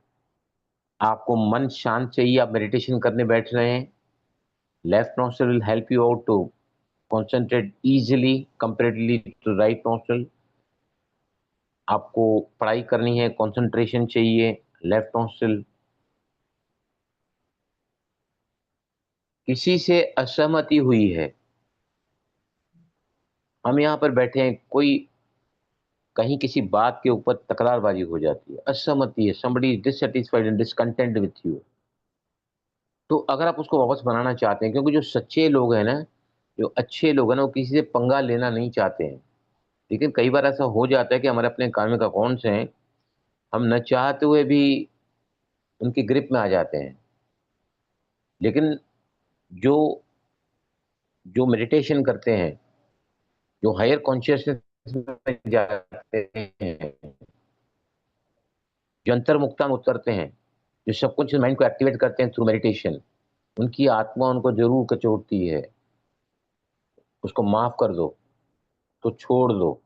आपको मन शांत चाहिए, आप मेडिटेशन करने बैठ रहे हैं, left nostril will help you out to concentrate easily comparatively to right nostril। आपको पढ़ाई करनी है, कंसंट्रेशन चाहिए, लेफ्ट नॉस्ट्रल। किसी से असहमति हुई है, हम यहाँ पर बैठे हैं, कोई कहीं किसी बात के ऊपर तकरारबाजी हो जाती है, असहमति है, somebody is dissatisfied and discontent with you, तो अगर आप उसको वापस बनाना चाहते हैं, क्योंकि जो सच्चे लोग हैं ना, जो अच्छे लोग हैं ना, वो किसी से पंगा लेना नहीं चाहते हैं। लेकिन कई बार ऐसा हो जाता है कि हमारे अपने कार्मिक अकाउंट्स हैं, हम न चाहते हुए भी उनकी ग्रिप में आ जाते हैं। लेकिन जो जो मेडिटेशन करते हैं, जो हायर कॉन्शियसनेस में जाते हैं, जो अंतर मुक्ता में उतरते हैं, जो सबकॉन्शियस माइंड को एक्टिवेट करते हैं थ्रू मेडिटेशन, उनकी आत्मा उनको जरूर कचोटती है। उसको माफ कर दो, तो छोड़ दो,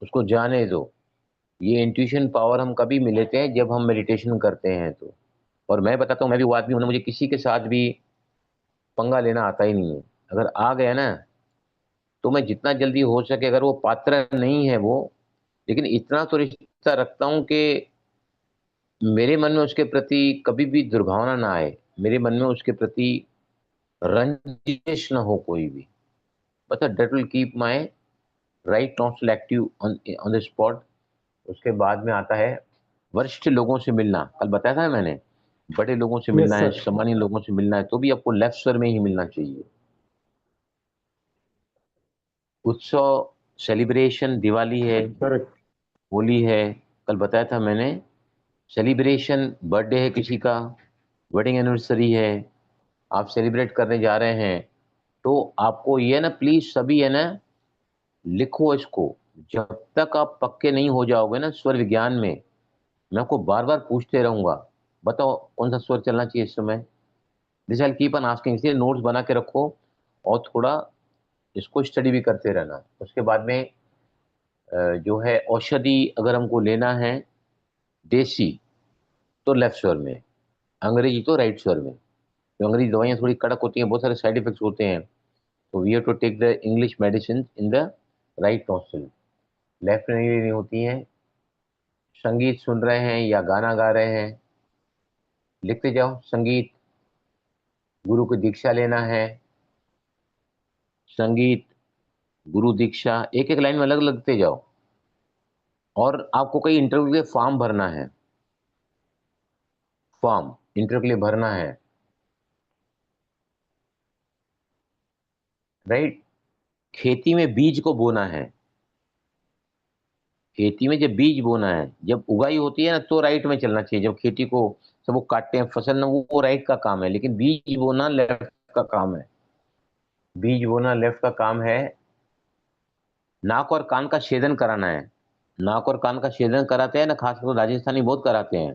उसको जाने दो। ये इंट्यूशन पावर हम कभी मिलते हैं जब हम मेडिटेशन करते हैं तो। और मैं बताता हूँ, मैं भी वो आदमी हूं ना, मुझे किसी के साथ भी पंगा लेना आता ही नहीं है। अगर आ गया ना, तो मैं जितना जल्दी हो सके, अगर वो पात्र नहीं है वो, लेकिन इतना तो रिश्ता रखता हूं कि मेरे मन में उसके प्रति कभी भी दुर्भावना ना आए, मेरे मन में उसके प्रति रंजिश ना हो कोई भी। बस that will keep my right not active on on the spot. उसके बाद में आता है वरिष्ठ लोगों से मिलना। कल बताया था मैंने, बड़े लोगों से मिलना यस है, सर। सम्मानीय लोगों से मिलना है, तो भी आपको लेफ्ट स्वर में ही मिलना चाहिए। उत्सव, सेलिब्रेशन, दिवाली है, करेक्ट। होली है, कल बताया था मैंने, सेलिब्रेशन, बर्थडे है किसी का, वेडिंग एनिवर्सरी है, आप सेलिब्रेट करने जा रहे हैं, तो आपको ये ना प्लीज सभी है ना, लिखो इसको। जब तक आप पक्के नहीं हो जाओगे ना स्वर विज्ञान में, मैं आपको बार बार पूछते रहूंगा, बताओ कौन सा स्वर चलना चाहिए इस समय। This I keep on asking, इसलिए नोट्स बना के रखो और थोड़ा इसको स्टडी भी करते रहना। उसके बाद में जो है औषधि अगर हमको लेना है, देसी, तो लेफ्ट स्वर में, अंग्रेजी तो राइट स्वर में। जो अंग्रेजी दवाइयाँ थोड़ी कड़क होती हैं, बहुत सारे साइड इफेक्ट्स होते हैं, तो we have to take the English medicine in the right nostril, left में नहीं लेनी होती हैं। संगीत सुन रहे हैं या गाना गा रहे हैं, लिखते जाओ संगीत। गुरु की दीक्षा लेना है, संगीत, गुरु दीक्षा, एक एक लाइन में अलग लगते जाओ। और आपको कई इंटरव्यू के फॉर्म भरना है, फॉर्म इंटरव्यू के लिए भरना है, राइट। खेती में बीज को बोना है, खेती में जब बीज बोना है, जब उगाई होती है ना, तो राइट में चलना चाहिए। जब खेती को सब वो काटते हैं फसल ना, वो राइट का काम है, लेकिन बीज बोना लेफ्ट का काम है। बीज बोना लेफ्ट का काम है। नाक और कान का छेदन कराना है, नाक और कान का छेदन कराते हैं ना, खासकर तो राजस्थानी बहुत कराते हैं।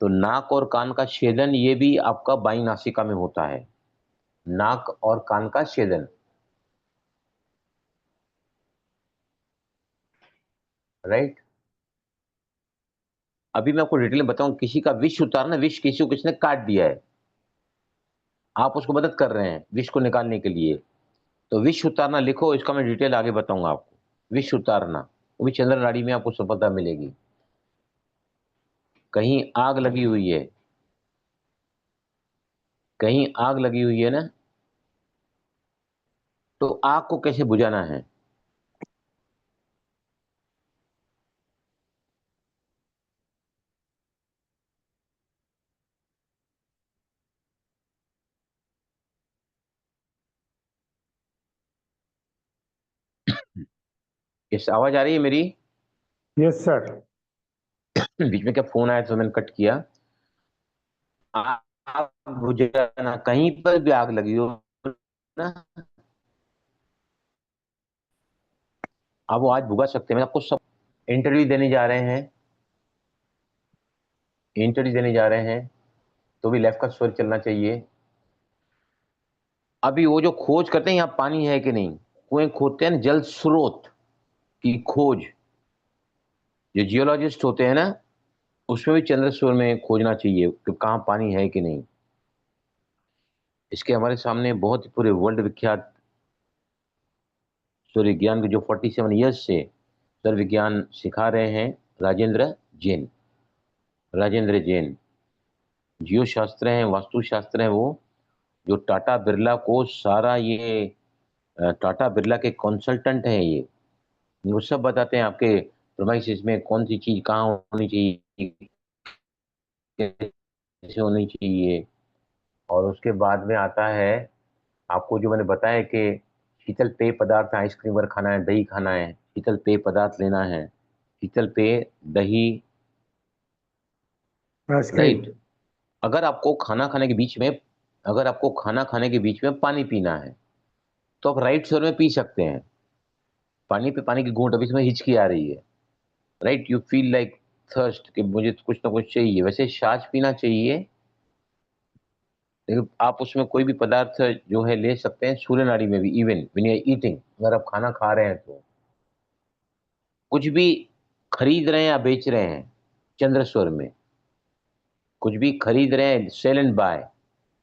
तो नाक और कान का छेदन ये भी आपका बाईं नासिका में होता है, नाक और कान का छेदन, राइट। अभी मैं आपको डिटेल में बताऊं, किसी का विष उतारना, विष किसी को किसने काट दिया है, आप उसको मदद कर रहे हैं विष को निकालने के लिए, तो विष उतारना लिखो, इसका मैं डिटेल आगे बताऊंगा आपको। विष उतारना, वो भी चंद्र नाड़ी में आपको सफलता मिलेगी। कहीं आग लगी हुई है, कहीं आग लगी हुई है ना, तो आग को कैसे बुझाना है। इस आवाज आ रही है मेरी? Yes sir. बीच में क्या फोन आया तो मैंने कट किया। आग बुझाना, कहीं पर भी आग लगी हो ना, आप वो आज भुगा सकते हैं। मैं आपको सब इंटरव्यू देने जा रहे हैं, इंटरव्यू देने जा रहे हैं, तो भी लेफ्ट का स्वर चलना चाहिए। अभी वो जो खोज करते हैं यहाँ पानी है कि नहीं, कुएं खोदते हैं ना, जल स्रोत की खोज, जो जियोलॉजिस्ट होते हैं ना, उसमें भी चंद्र स्वर में खोजना चाहिए कि कहाँ पानी है कि नहीं। इसके हमारे सामने बहुत ही पूरे वर्ल्ड विख्यात सूर्य विज्ञान के जो 47 ईयर्स से सूर्य विज्ञान सिखा रहे हैं, राजेंद्र जैन, राजेंद्र जैन, जियो शास्त्र हैं, वास्तु शास्त्र हैं वो, जो टाटा बिरला को सारा ये टाटा बिरला के कंसल्टेंट हैं ये। वो सब बताते हैं आपके प्रोमाइसिस में कौन सी चीज कहाँ होनी चाहिए, कैसे होनी चाहिए। और उसके बाद में आता है आपको जो मैंने बताया कि शीतल पेय पदार्थ, आइसक्रीम वगैरह खाना है, दही खाना है, शीतल पेय पदार्थ लेना है, शीतल पेय, दही, आइसक्रीम। राइट। अगर आपको खाना खाने के बीच में अगर आपको खाना खाने के बीच में पानी पीना है तो आप राइट स्वर में पी सकते हैं। पानी पे पानी की घूंट, अभी इसमें हिचकी आ रही है, right, you feel like thirst कि मुझे कुछ ना कुछ चाहिए, वैसे छाछ पीना चाहिए। लेकिन आप उसमें कोई भी पदार्थ जो है ले सकते हैं, सूर्य नाड़ी में भी, even when you are eating, अगर आप खाना खा रहे हैं तो कुछ भी खरीद रहे हैं या बेच रहे हैं, चंद्र स्वर में, कुछ भी खरीद रहे हैं, सेल एंड बाय,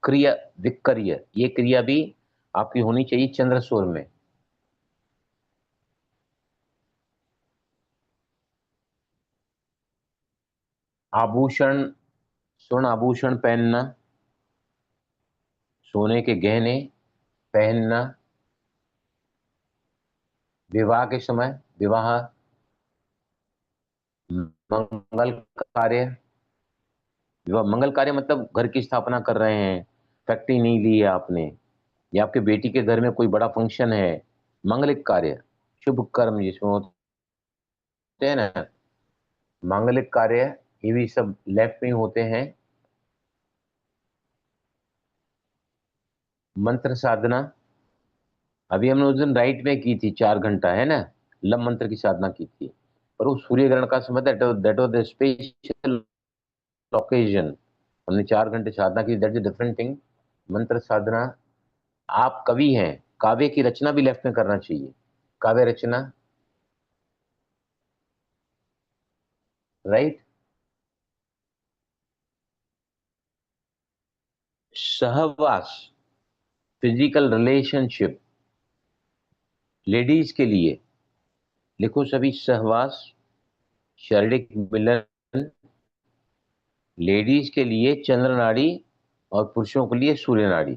क्रिया विक्रय, ये क्रिया भी आपकी होनी चाहिए चंद्र स्वर में। आभूषण, स्वर्ण आभूषण पहनना, सोने के गहने पहनना, विवाह के समय, विवाह, मंगल कार्य, विवाह मंगल कार्य मतलब घर की स्थापना कर रहे हैं, फैक्ट्री नहीं ली है आपने, या आपके बेटी के घर में कोई बड़ा फंक्शन है, मांगलिक कार्य, शुभ कर्म जिसमें होते हैं ना, मांगलिक कार्य, ये भी सब लेफ्ट में होते हैं। मंत्र साधना, अभी हमने उस दिन राइट में की थी, 4 घंटा है ना, लम मंत्र की साधना की थी, पर वो सूर्य ग्रहण का समय, that was the special occasion, हमने 4 घंटे साधना की, दैट इज डिफरेंट थिंग। मंत्र साधना, आप कवि हैं, काव्य की रचना भी लेफ्ट में करना चाहिए, काव्य रचना, राइट। सहवास, फिजिकल रिलेशनशिप, लेडीज के लिए लिखो सभी, सहवास, शारीरिक मिलन, लेडीज के लिए चंद्र नाड़ी और पुरुषों के लिए सूर्य नाड़ी,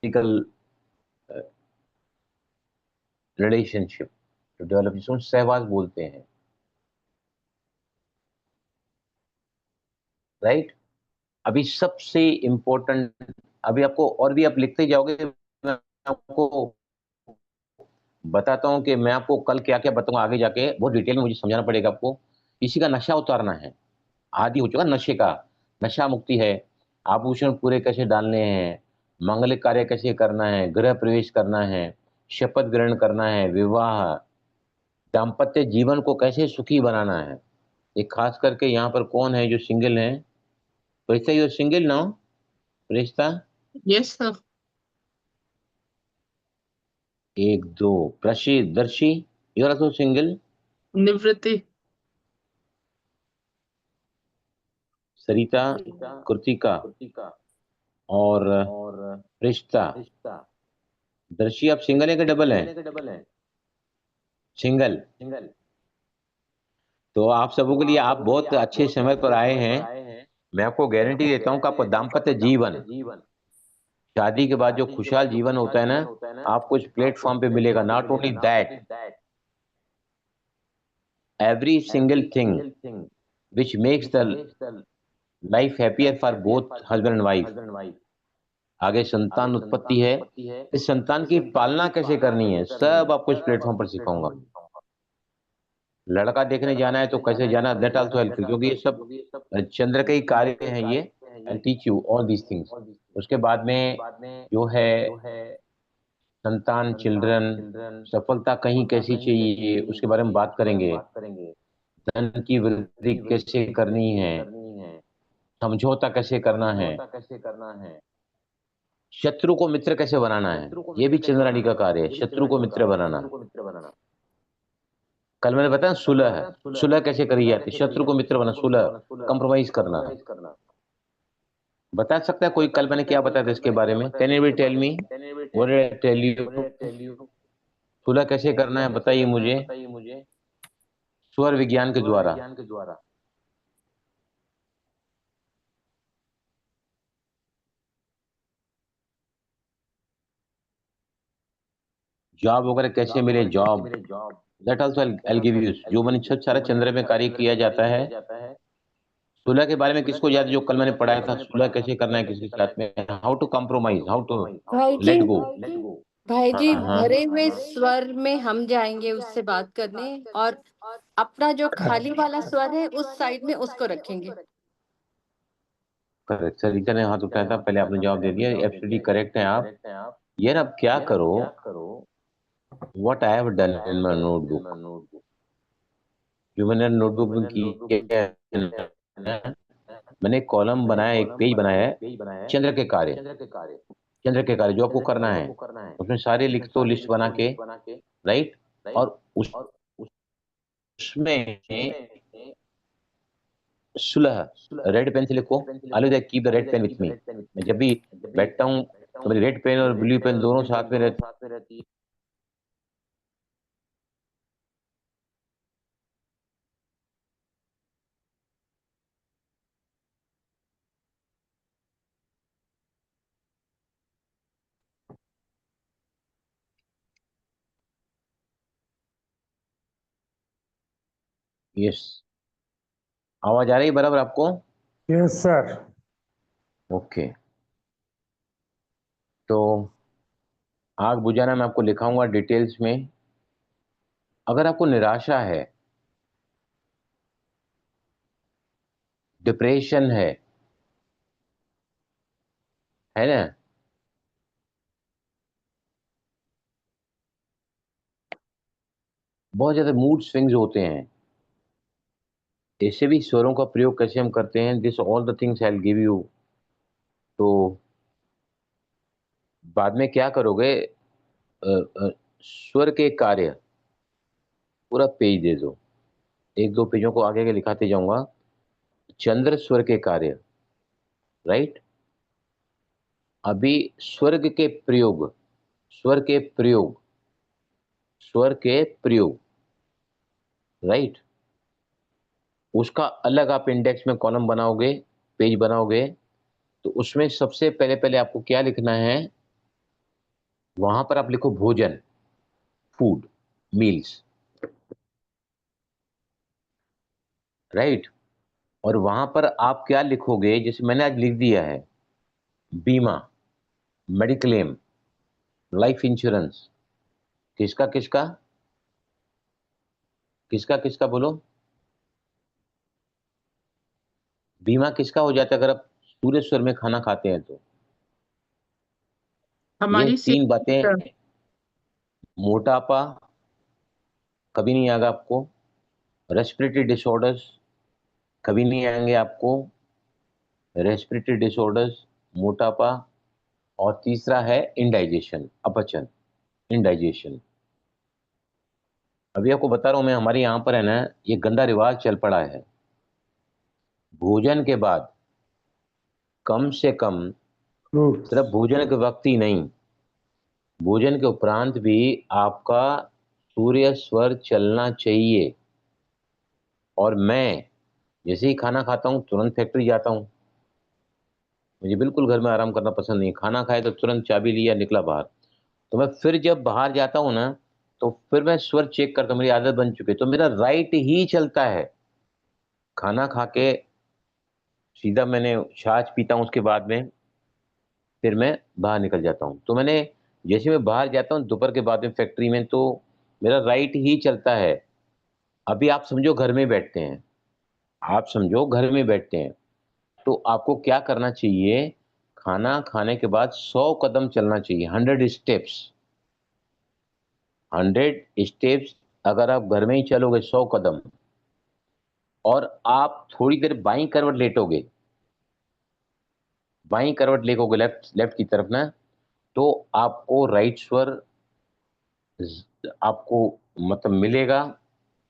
फिजिकल रिलेशनशिप तो डेवलप, जिसको सहवास बोलते हैं, राइट। अभी सबसे इंपॉर्टेंट, अभी आपको और भी आप लिखते जाओगे, मैं आपको बताता हूं कि मैं आपको कल क्या क्या बताऊंगा आगे जाके, बहुत डिटेल में मुझे समझाना पड़ेगा आपको। इसी का नशा उतारना है, आदि हो चुका नशे का, नशा मुक्ति है। आभूषण पूरे कैसे डालने हैं, मांगलिक कार्य कैसे करना है, गृह प्रवेश करना है, शपथ ग्रहण करना है, विवाह, दाम्पत्य जीवन को कैसे सुखी बनाना है। ये खास करके यहाँ पर कौन है जो सिंगल है, Rishta, you single now, Rishta, Yes, sir. एक दो, Darshi, you are also single, Nivriti. Sarita, Kritika, और रिश्ता, दर्शी, आप सिंगल है कि डबल है? सिंगल। तो आप सबों के लिए, आप बहुत अच्छे समय पर आए हैं। मैं आपको गारंटी देता हूं कि आपको दाम्पत्य जीवन, शादी के बाद जो खुशहाल जीवन होता है ना, आपको इस प्लेटफॉर्म पे मिलेगा। Not only that, every single thing which makes the life happier for both husband and wife. आगे संतान उत्पत्ति है, इस संतान की पालना कैसे करनी है, सब आपको इस प्लेटफॉर्म पर सिखाऊंगा। लड़का देखने जाना है तो कैसे जाना, दैट आल्सो हेल्प, क्योंकि ये सब चंद्र के ही कार्य हैं ये, and teach you all these things. उसके बाद में जो है संतान, चिल्ड्रन, सफलता कहीं कैसी चाहिए, उसके बारे में बात करेंगे। धन की वृद्धि कैसे करनी है, समझौता कैसे करना है, शत्रु को मित्र कैसे बनाना है, ये भी चंद्राणी का कार्य है, शत्रु को मित्र बनाना। कल मैंने बताया सुलह है, सुलह कैसे करी जाती है, शत्रु को मित्र बना, सुलह, कंप्रोमाइज करना। बता सकता है कोई कल मैंने क्या बताया था इसके बारे में? Can you tell me what did I tell you? सुलह कैसे करना है बताइए मुझे, स्वर विज्ञान के द्वारा। जॉब वगैरह कैसे मिले, job, that also I give you. जो मैंने छह सारा चंद्र में कार्य किया जाता है। सुलह के बारे में किसको याद है, जो कल मैंने पढ़ाया था, सुलह कैसे करना है किसी के साथ में, how to compromise, how to भाई जी, लेट गो। भाई जी, हाँ हाँ, भरे हुए स्वर में हम जाएंगे उससे बात करने, और अपना जो खाली वाला स्वर है उस साइड में उसको रखेंगे। करेक्ट। सरिता ने हाथ उठाया था, पहले आपने जवाब दे दिया, एब्सोल्युटली करेक्ट है आप। यार अब क्या करो, what I have done in my notebook, जो मैंने नोटबुक में किया है ना, मैंने एक कॉलम बनाया, एक पेज बनाया है, चंद्र के कार्य, चंद्र के कार्य जो आपको करना है, उसमें सारे लिख दो लिस्ट बना के, राइट। और उसमें सुलह रेड पेन से लिखो, always keep the red pen with me. मैं जब भी बैठता हूँ तो मेरी रेड पेन और ब्लू पेन दोनों साथ में रहती। यस, आवाज आ रही है बराबर आपको? Yes, sir. ओके, तो आग बुझाना मैं आपको लिखाऊंगा डिटेल्स में। अगर आपको निराशा है, डिप्रेशन है ना, बहुत ज्यादा मूड स्विंग्स होते हैं, ऐसे भी स्वरों का प्रयोग कैसे हम करते हैं, this all the things I will give you. तो बाद में क्या करोगे, स्वर के कार्य पूरा पेज दे दो, एक दो पेजों को आगे आगे लिखाते जाऊंगा। चंद्र स्वर के कार्य, राइट। अभी स्वर्ग के प्रयोग, स्वर के प्रयोग, स्वर के प्रयोग, राइट, उसका अलग आप इंडेक्स में कॉलम बनाओगे, पेज बनाओगे। तो उसमें सबसे पहले पहले आपको क्या लिखना है, वहां पर आप लिखो भोजन, फूड, मील्स, राइट। और वहां पर आप क्या लिखोगे, जैसे मैंने आज लिख दिया है, बीमा, मेडिक्लेम, लाइफ इंश्योरेंस, किसका किसका, किसका किसका बोलो, बीमा किसका हो जाता है अगर आप सूर्य स्वर में खाना खाते हैं तो। ये हमारी तीन सेहत बातें, मोटापा कभी नहीं आएगा आपको, रेस्पिरेटरी डिसऑर्डर्स कभी नहीं आएंगे आपको, रेस्पिरेटरी डिसऑर्डर्स, मोटापा, और तीसरा है इंडाइजेशन, अपचन, इंडाइजेशन। अभी आपको बता रहा हूं मैं, हमारे यहाँ पर है ना, ये गंदा रिवाज चल पड़ा है, भोजन के बाद कम से कम, Fruits. सिर्फ भोजन के वक्त ही नहीं, भोजन के उपरांत भी आपका सूर्य स्वर चलना चाहिए। और मैं जैसे ही खाना खाता हूँ तुरंत फैक्ट्री जाता हूँ, मुझे बिल्कुल घर में आराम करना पसंद नहीं, खाना खाए तो तुरंत चाबी लिया निकला बाहर। तो मैं फिर जब बाहर जाता हूँ ना, तो फिर मैं स्वर चेक करता हूँ, मेरी आदत बन चुकी है, तो मेरा राइट ही चलता है। खाना खा के सीधा मैंने छाछ पीता हूँ, उसके बाद में फिर मैं बाहर निकल जाता हूँ। तो मैंने जैसे मैं बाहर जाता हूँ दोपहर के बाद में फैक्ट्री में, तो मेरा राइट ही चलता है। अभी आप समझो घर में बैठते हैं, आप समझो घर में बैठते हैं, तो आपको क्या करना चाहिए, खाना खाने के बाद 100 कदम चलना चाहिए, 100 स्टेप्स, 100 स्टेप्स। अगर आप घर में ही चलोगे 100 कदम, और आप थोड़ी देर बाईं करवट लेटोगे, बाईं करवट लेटोगे लेफ्ट लेफ्ट की तरफ ना, तो आपको राइट स्वर आपको मतलब मिलेगा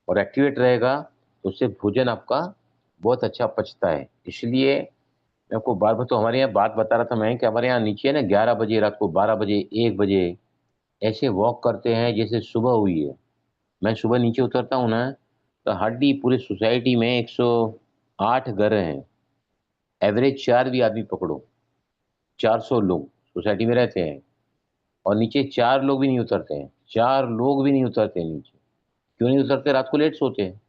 और एक्टिवेट रहेगा। तो उससे भोजन आपका बहुत अच्छा पचता है। इसलिए मैं आपको बार बार, तो हमारे यहाँ बात बता रहा था मैं कि हमारे यहाँ नीचे है ना, 11 बजे रात को, 12 बजे, 1 बजे ऐसे वॉक करते हैं जैसे सुबह हुई है। मैं सुबह नीचे उतरता हूँ ना, तो हार्डली पूरे सोसाइटी में 108 घर हैं, एवरेज 4 भी आदमी पकड़ो, 400 लोग सोसाइटी में रहते हैं, और नीचे 4 लोग भी नहीं उतरते हैं, 4 लोग भी नहीं उतरते हैं नीचे। क्यों नहीं उतरते? रात को लेट सोते हैं।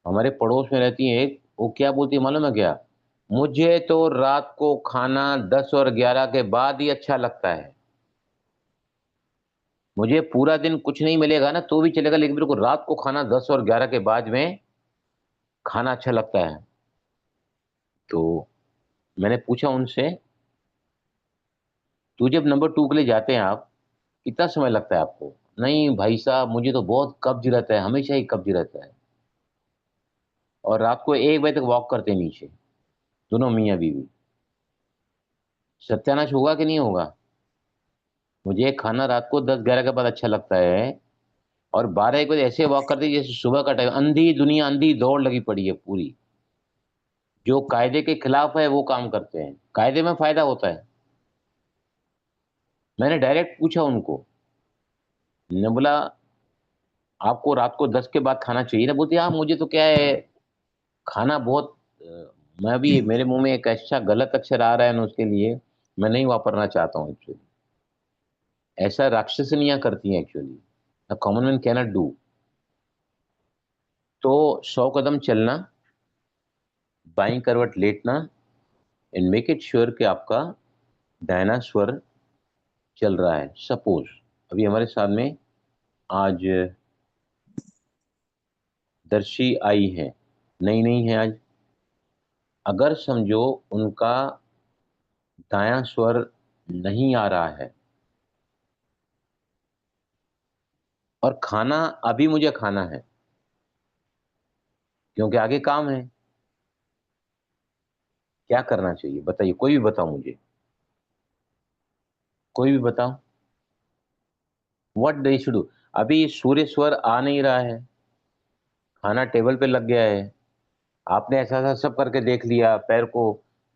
हमारे पड़ोस में रहती है एक, वो क्या बोलती है मालूम है क्या? मुझे तो रात को खाना 10 और 11 के बाद ही अच्छा लगता है। मुझे पूरा दिन कुछ नहीं मिलेगा ना तो भी चलेगा, लेकिन मेरे को रात को खाना 10 और 11 के बाद में खाना अच्छा लगता है। तो मैंने पूछा उनसे, तो जब नंबर 2 के लिए जाते हैं आप, कितना समय लगता है आपको? नहीं भाई साहब, मुझे तो बहुत कब्ज रहता है, हमेशा ही कब्ज रहता है। और रात को 1 बजे तक वॉक करते हैं नीचे, दोनों मियाँ बीवी। सत्यानाश होगा कि नहीं होगा? मुझे खाना रात को 10-11 के बाद अच्छा लगता है, और 12-1 बजे ऐसे वॉक करते हैं जैसे सुबह का टाइम। अंधी दुनिया, अंधी दौड़ लगी पड़ी है पूरी। जो कायदे के खिलाफ है वो काम करते हैं, कायदे में फायदा होता है। मैंने डायरेक्ट पूछा उनको, ने बोला आपको रात को 10 के बाद खाना चाहिए ना? बोलती हाँ, मुझे तो क्या है, खाना बहुत मैं भी, मेरे मुंह में एक अच्छा गलत अक्षर आ रहा है ना, उसके लिए मैं नहीं वापरना चाहता हूँ एक्चुअली। ऐसा राक्षसनियां करती हैं actually, the common man cannot do. तो 100 कदम चलना, बाईं करवट लेटना, एंड मेक इट श्योर कि आपका दाहिना स्वर चल रहा है। सपोज अभी हमारे साथ में आज दर्शी आई है, नई नई है आज। अगर समझो उनका दायां स्वर नहीं आ रहा है, और खाना अभी मुझे खाना है क्योंकि आगे काम है, क्या करना चाहिए बताइए? कोई भी बताओ मुझे, कोई भी बताओ। What they should do? अभी सूर्य स्वर आ नहीं रहा है, खाना टेबल पे लग गया है, आपने ऐसा ऐसा सब करके देख लिया, पैर को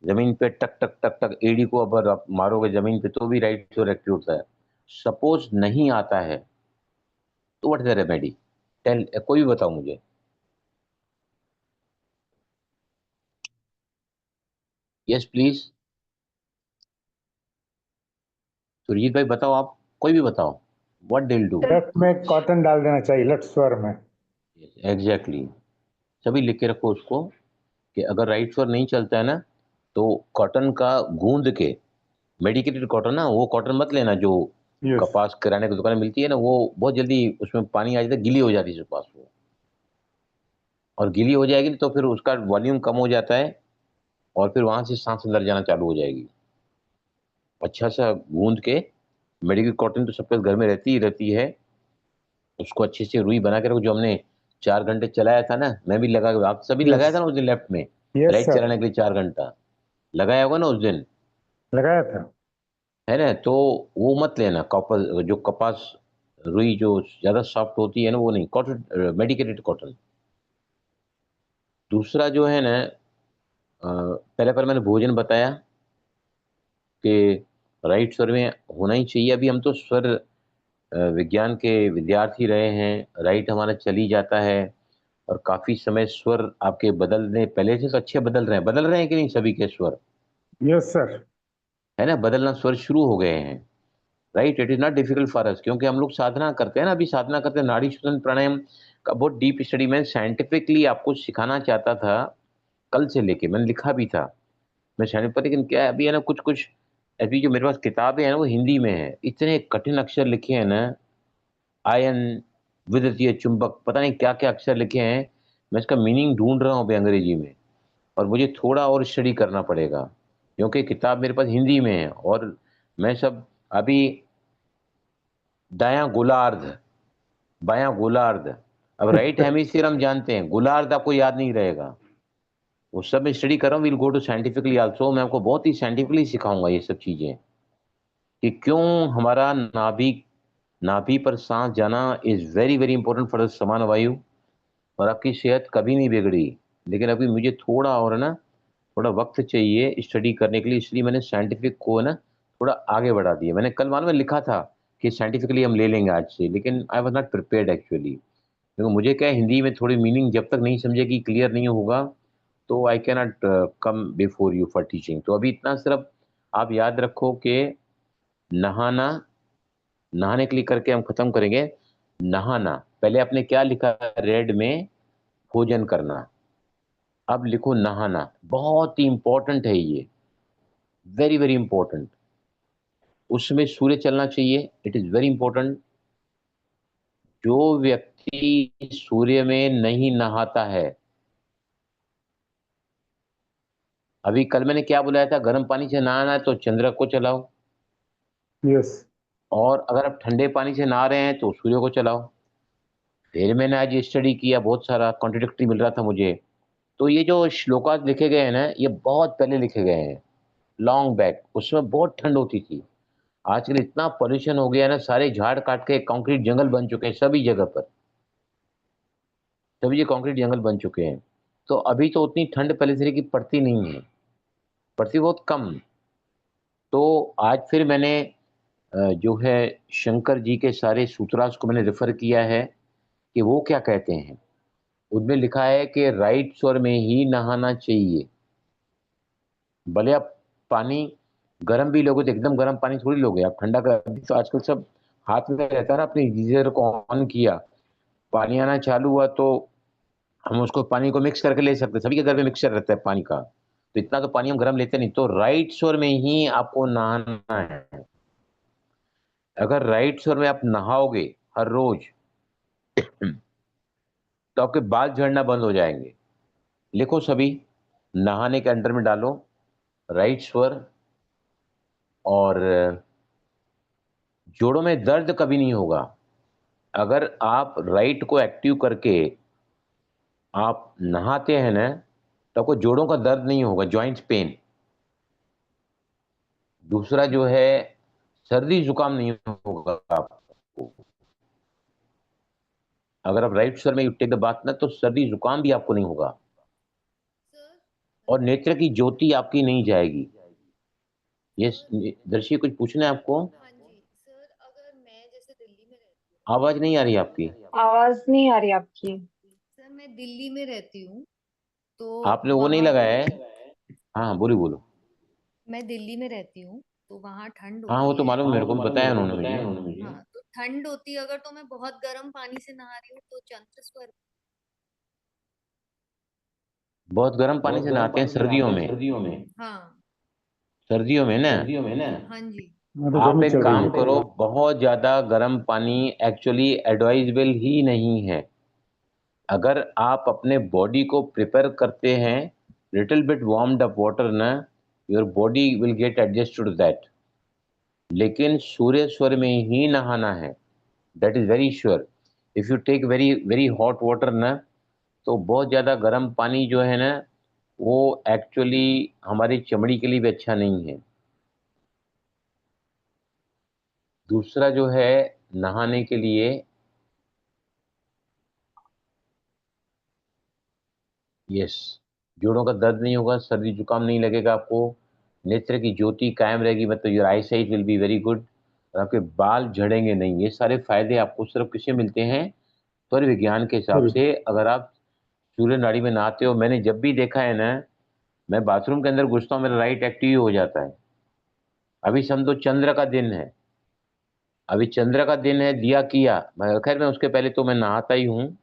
जमीन पे टक टक टक टक, एड़ी को अगर आप मारोगे जमीन पे तो भी राइट स्वर एक्टिव होता है। सपोज नहीं आता है तो what is the remedy? Tell, कोई भी बताओ मुझे। यस प्लीज, सुरजीत भाई बताओ, आप कोई भी बताओ। What did do? लट में कॉटन डाल देना चाहिए, लट स्वर में। एग्जैक्टली, सभी लिख के रखो उसको, कि अगर राइट स्वर नहीं चलता है ना तो कॉटन का गूंद के, मेडिकेटेड कॉटन ना, वो कॉटन मत लेना जो यस। कपास किराने की दुकान में मिलती है ना, वो बहुत जल्दी उसमें पानी आ जाता है, गीली हो जाती है कपास वो, और गीली हो जाएगी तो फिर उसका वॉल्यूम कम हो जाता है, और फिर वहां से सांस अंदर जाना चालू हो जाएगी। अच्छा सा गूंद के, मेडिकल कॉटन तो सबके घर में रहती ही रहती है, उसको अच्छे से रुई बना के रखो। जो हमने 4 घंटे चलाया था ना, मैं भी लगा, आप सभी लगाया था यस। ना उस दिन लेफ्ट में, यस राइट सर, चलाने के लिए 4 घंटा लगाया होगा ना उस दिन, लगाया था। है ना? तो वो मत लेना, कॉपर जो कपास रुई जो ज्यादा सॉफ्ट होती है ना, वो नहीं, कॉटन, मेडिकेटेड कॉटन। दूसरा जो है ना, पहले पर मैंने भोजन बताया कि राइट स्वर में होना ही चाहिए। अभी हम तो स्वर विज्ञान के विद्यार्थी रहे हैं, राइट हमारा चली जाता है, और काफी समय स्वर आपके बदलने, पहले से तो अच्छे बदल रहे हैं कि नहीं सभी के स्वर? Yes sir. है ना, बदलना स्वर शुरू हो गए हैं। Right, it is not difficult for us, क्योंकि हम लोग साधना करते हैं ना, अभी साधना करते हैं। नाड़ी शोधन प्राणायाम का बहुत डीप स्टडी मैं साइंटिफिकली आपको सिखाना चाहता था, कल से लेके मैंने लिखा भी था। मैं साइंटिफिक, लेकिन क्या है अभी है ना, कुछ कुछ अभी जो मेरे पास किताबें हैं ना वो हिंदी में है, इतने कठिन अक्षर लिखे हैं ना, आयन, विद्युतीय चुंबक, पता नहीं क्या क्या अक्षर लिखे हैं। मैं इसका मीनिंग ढूंढ रहा हूँ अभी अंग्रेजी में, और मुझे थोड़ा और स्टडी करना पड़ेगा, क्योंकि किताब मेरे पास हिंदी में है। और मैं सब अभी दायां गोलार्ध, बायां गोलार्ध, अब राइट हेमिस्फीयर हम जानते हैं, गोलार्ध आपको याद नहीं रहेगा। वो सब मैं स्टडी कर रहा हूँ, will go to scientifically also, मैं आपको बहुत ही साइंटिफिकली सिखाऊंगा ये सब चीजें, कि क्यों हमारा नाभि, नाभि पर सांस जाना is very very important for the समान वायु, और आपकी सेहत कभी नहीं बिगड़ी। लेकिन अभी मुझे थोड़ा और है ना, थोड़ा वक्त चाहिए स्टडी करने के लिए, इसलिए मैंने साइंटिफिक को ना थोड़ा आगे बढ़ा दिया। मैंने कल मालूम है लिखा था कि साइंटिफिकली हम ले लेंगे आज से, लेकिन I was not prepared actually, क्योंकि मुझे क्या है, हिंदी में थोड़ी मीनिंग जब तक नहीं समझेगी, क्लियर नहीं होगा, तो I cannot come before you for teaching. तो अभी इतना सिर्फ आप याद रखो कि नहाना, नहाने के लिए करके हम खत्म करेंगे। नहाना, पहले आपने क्या लिखा रेड में? भोजन करना। अब लिखो नहाना, बहुत ही इंपॉर्टेंट है ये, वेरी वेरी इंपॉर्टेंट। उसमें सूर्य चलना चाहिए, इट इज वेरी इंपॉर्टेंट। जो व्यक्ति सूर्य में नहीं नहाता है, अभी कल मैंने क्या बुलाया था, गर्म पानी से नहाना है तो चंद्र को चलाओ, यस। और अगर आप ठंडे पानी से नहा रहे हैं तो सूर्य को चलाओ। फिर मैंने आज स्टडी किया, बहुत सारा कॉन्ट्रडिक्टरी मिल रहा था मुझे। तो ये जो श्लोकास लिखे गए हैं ना, ये बहुत पहले लिखे गए हैं, लॉन्ग बैक। उसमें बहुत ठंड होती थी। आजकल इतना पॉल्यूशन हो गया है ना, सारे झाड़ काट के कंक्रीट जंगल बन चुके हैं सभी जगह पर, सभी ये कंक्रीट जंगल बन चुके हैं। तो अभी तो उतनी ठंड पहले से की पड़ती नहीं है, पड़ती बहुत कम। तो आज फिर मैंने जो है शंकर जी के सारे सूत्रास को मैंने रेफर किया है कि वो क्या कहते हैं। उनमें लिखा है कि राइट स्वर में ही नहाना चाहिए। भले आप पानी गर्म भी लोगे तो एकदम गर्म पानी थोड़ी लोगे आप, ठंडा कर। अभी तो आजकल सब हाथ में रहता है ना, अपने गीजर को ऑन किया, पानी आना चालू हुआ तो हम उसको पानी को मिक्स करके ले सकते हैं। सभी के घर में मिक्सर रहता है पानी का, तो इतना तो पानी हम गर्म लेते नहीं। तो राइट स्वर में ही आपको नहाना है। अगर राइट स्वर में आप नहाओगे हर रोज तो आपके बाल झड़ना बंद हो जाएंगे। लिखो सभी, नहाने के अंडर में डालो राइट स्वर, और जोड़ों में दर्द कभी नहीं होगा। अगर आप राइट को एक्टिव करके आप नहाते हैं ना, तो आपको जोड़ों का दर्द नहीं होगा, जॉइंट्स पेन। दूसरा जो है, सर्दी जुकाम नहीं होगा आपको। अगर आप राइट स्वर में यू टेक द बात ना, तो सर्दी जुकाम भी आपको नहीं होगा, और नेत्र की ज्योति आपकी नहीं जाएगी। ये दर्शी कुछ पूछना है आपको? हाँ जी सर, अगर मैं जैसे दिल्ली में रहती हूँ। आवाज नहीं आ रही आपकी। आवाज नहीं आ रही आपकी। सर मैं दिल्ली में रहती हूँ, तो आपने वो नहीं वहाँ लगाया है? हाँ बोलो बोलो। मैं दिल्ली में रहती हूँ, तो वहाँ ठंड हाँ वो होती तो है। मालूम, मेरे को बताया उन्होंने मुझे। हाँ, तो ठंड होती है, अगर तो मैं बहुत गर्म पानी से नहा रही हूँ तो चंद्र स्वर। बहुत गर्म पानी से नहाते हैं सर्दियों में। हाँ सर्दियों में ना, हाँ जी। मैं तो आप गर्मी एक चल रही काम है। करो, बहुत ज्यादा गर्म पानी एक्चुअली एडवाइजेबल ही नहीं है। अगर आप अपने बॉडी को प्रिपेयर करते हैं, little bit warmed up water ना, your body will get adjust to that. लेकिन सूर्य स्वर में ही नहाना है, that is very sure. If you take very very hot water ना, तो बहुत ज़्यादा गर्म पानी जो है ना, वो एक्चुअली हमारी चमड़ी के लिए भी अच्छा नहीं है। दूसरा जो है, नहाने के लिए, यस, जोड़ों का दर्द नहीं होगा, सर्दी जुकाम नहीं लगेगा आपको, नेत्र की ज्योति कायम रहेगी, मतलब your I site will be very good, और आपके बाल झड़ेंगे नहीं। ये सारे फायदे आपको सिर्फ किससे मिलते हैं? स्वर विज्ञान के हिसाब से। अगर आप सूर्य नाड़ी में नहाते हो, मैंने जब भी देखा है ना, मैं बाथरूम के अंदर घुसता हूँ, मेरा राइट एक्टिव ही हो जाता है। अभी समझो चंद्र का दिन है, अभी चंद्र का दिन है, दिया किया, खैर मैं उसके पहले तो मैं नहाता ही हूँ,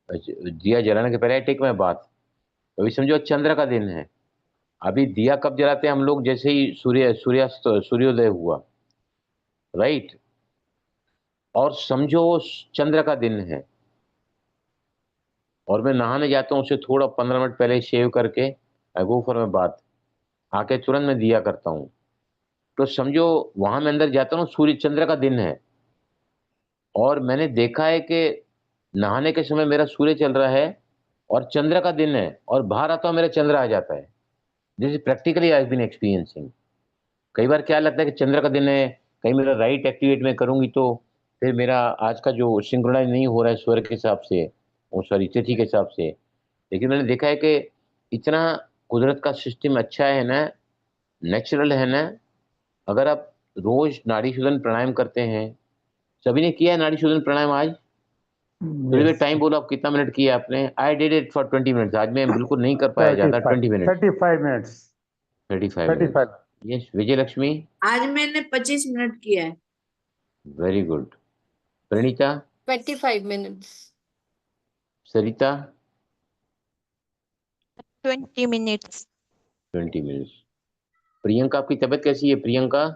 दिया जलाने के पहले टेक मैं बात। अभी समझो चंद्र का दिन है, अभी दिया कब जलाते हैं हम लोग? जैसे ही सूर्यास्त सूर्योदय हुआ, राइट। और समझो चंद्र का दिन है, और मैं नहाने जाता हूँ उससे थोड़ा 15 मिनट पहले शेव करके आई गो फॉर मैं बात, आके तुरंत मैं दिया करता हूँ। तो समझो वहां मैं अंदर जाता हूँ, सूर्य चंद्र का दिन है, और मैंने देखा है कि नहाने के समय मेरा सूर्य चल रहा है और चंद्र का दिन है, और बाहर आता हूँ मेरा चंद्र आ जाता है। This is practically I been experiencing. कई बार क्या लगता है कि चंद्र का दिन है, कहीं मेरा राइट एक्टिवेट में करूंगी तो फिर मेरा आज का जो सिंक्रोनाइज नहीं हो रहा है स्वर के हिसाब से, वो सॉरी तिथि के हिसाब से। लेकिन मैंने देखा है कि इतना कुदरत का सिस्टम अच्छा है ना, नेचुरल है ना। अगर आप रोज नाड़ी शोधन प्राणायाम करते हैं, सभी ने किया है नाड़ी शोधन प्राणायाम आज? थोड़ी देर टाइम बोलो, आप कितना मिनट किया आपने? I did it for 20 minutes. आज मैं बिल्कुल नहीं कर पाया, ज्यादा 20 minutes, 35 minutes 35 35। Minutes. Yes Vijay Lakshmi, आज मैंने 25 मिनट किया है। Very good. Praneeta, 25 minutes. Sarita, 20 minutes. 20 minutes. Priyanka, आपकी तबीयत कैसी है प्रियंका?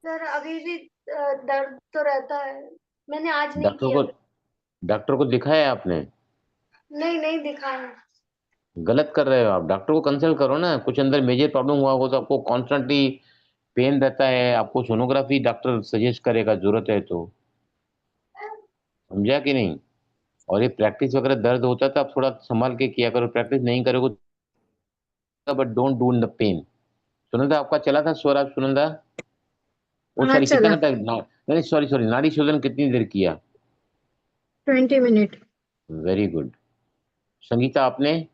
सर अभी भी दर्द तो रहता है। मैंने आज नहीं डॉक्टर किया। को डॉक्टर को दिखाया आपने? नहीं दिखाया। गलत कर रहे हो आप, डॉक्टर को कंसल्ट करो ना। कुछ अंदर मेजर प्रॉब्लम हुआ हो तो आपको कॉन्स्टेंटली पेन रहता है, आपको सोनोग्राफी डॉक्टर सजेस्ट करेगा जरूरत है तो, समझा कि नहीं? और ये प्रैक्टिस वगैरह दर्द होता है तो आप थोड़ा संभाल के किया करो, प्रैक्टिस नहीं करोगे but don't do in the pain. Sunanda, आपका चला था स्वर? आप सुनंदा, वो हाँ सॉरी कितना चला। घंटा नहीं सॉरी नाड़ी शोधन कितनी देर किया? 20 मिनट। Very good. संगीता, आपने?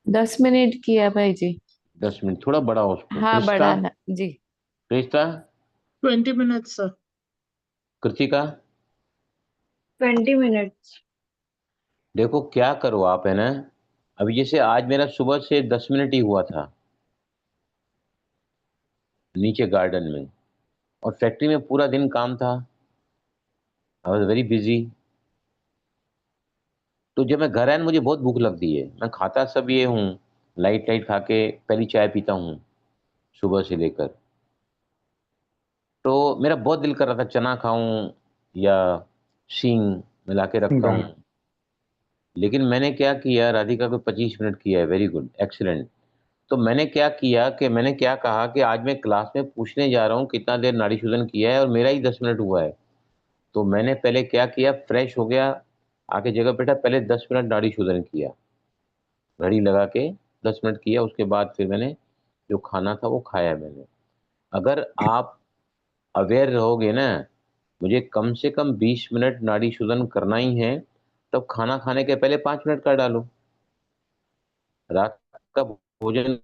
10 मिनट किया भाई जी। 10 मिनट, थोड़ा बड़ा हो उसको। हाँ कृष्णा, बढ़ाना जी। Krishna, 20 minutes sir. Kritika, 20 minutes. देखो क्या करो आप, है ना, अभी जैसे आज मेरा सुबह से 10 मिनट ही हुआ था नीचे गार्डन में, और फैक्ट्री में पूरा दिन काम था, आई वॉज वेरी बिजी। तो जब मैं घर आया ना, मुझे बहुत भूख लगती है, मैं खाता सब ये हूँ, लाइट लाइट खा के पहली चाय पीता हूँ सुबह से लेकर। तो मेरा बहुत दिल कर रहा था चना खाऊं या सींग मिला के रखता दाल। हूँ, लेकिन मैंने क्या किया, राधिका को 25 मिनट किया है, वेरी गुड, एक्सीलेंट। तो मैंने क्या किया कि मैंने क्या कहा कि आज मैं क्लास में पूछने जा रहा हूँ कितना देर नाड़ी शोधन किया है, और मेरा ही 10 मिनट हुआ है। तो मैंने पहले क्या किया, फ्रेश हो गया, आके जगह बैठा, पहले 10 मिनट नाड़ी शोधन किया, घड़ी लगा के 10 मिनट किया, उसके बाद फिर मैंने जो खाना था वो खाया मैंने। अगर आप अवेयर रहोगे ना, मुझे कम से कम 20 मिनट नाड़ी शोधन करना ही है, तब खाना खाने के पहले 5 मिनट कर डालो, रात का भोजन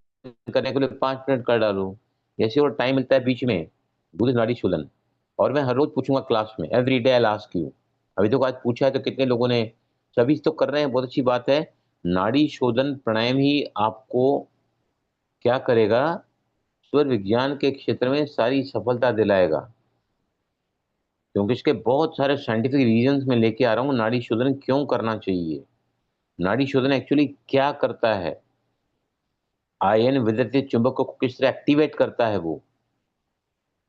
करने के लिए 5 मिनट कर डालो, जैसे वो टाइम मिलता है बीच में, दूध नाड़ी शोधन। और मैं हर रोज पूछूंगा क्लास में, every day I ask you. अभी तो आज पूछा है तो कितने लोगों ने, सभी तो कर रहे हैं, बहुत अच्छी बात है। नाड़ी शोधन प्राणायाम ही आपको क्या करेगा, स्वर विज्ञान के क्षेत्र में सारी सफलता दिलाएगा, क्योंकि इसके बहुत सारे साइंटिफिक रीजंस में लेके आ रहा हूँ। नाड़ी शोधन क्यों करना चाहिए, नाड़ी शोधन एक्चुअली क्या करता है, आयन विद्युत चुंबक को किस तरह एक्टिवेट करता है वो,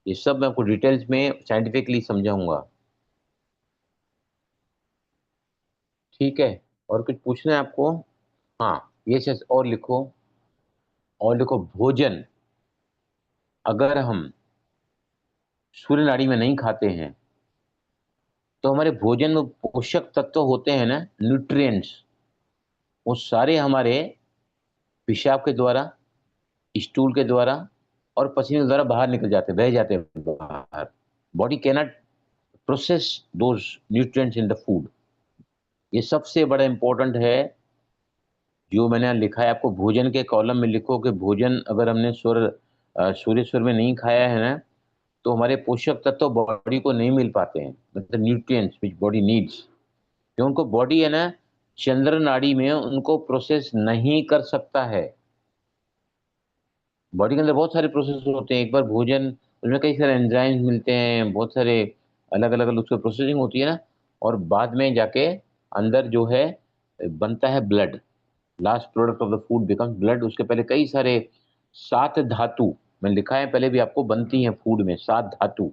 ये सब मैं आपको डिटेल्स में साइंटिफिकली समझाऊंगा, ठीक है? और कुछ पूछना है आपको? हाँ, ये चीज और लिखो, और लिखो, भोजन अगर हम सूर्य नाड़ी में नहीं खाते हैं तो हमारे भोजन में पोषक तत्व होते हैं ना, न्यूट्रिएंट्स, वो सारे हमारे पेशाब के द्वारा, स्टूल के द्वारा और पसीने के द्वारा बाहर निकल जाते, बह जाते हैं बाहर। Body can not process those nutrients in the food. ये सबसे बड़ा इंपॉर्टेंट है जो मैंने यहाँ लिखा है आपको। भोजन के कॉलम में लिखो कि भोजन अगर हमने सूर्य स्वर में नहीं खाया है ना, तो हमारे पोषक तत्व बॉडी को नहीं मिल पाते हैं, मतलब न्यूट्रिएंट्स व्हिच बॉडी नीड्स, जो उनको बॉडी है ना चंद्र नाड़ी में उनको प्रोसेस नहीं कर सकता है। बॉडी के अंदर बहुत सारे प्रोसेस होते हैं, एक बार भोजन, उसमें कई सारे एंजाइम्स मिलते हैं, बहुत सारे अलग अलग उसकी प्रोसेसिंग होती है ना, और बाद में जाके अंदर जो है बनता है blood, last product of the food becomes blood. उसके पहले कई सारे 7 धातु, मैं लिखा है पहले भी आपको, बनती हैं फूड में 7 धातु,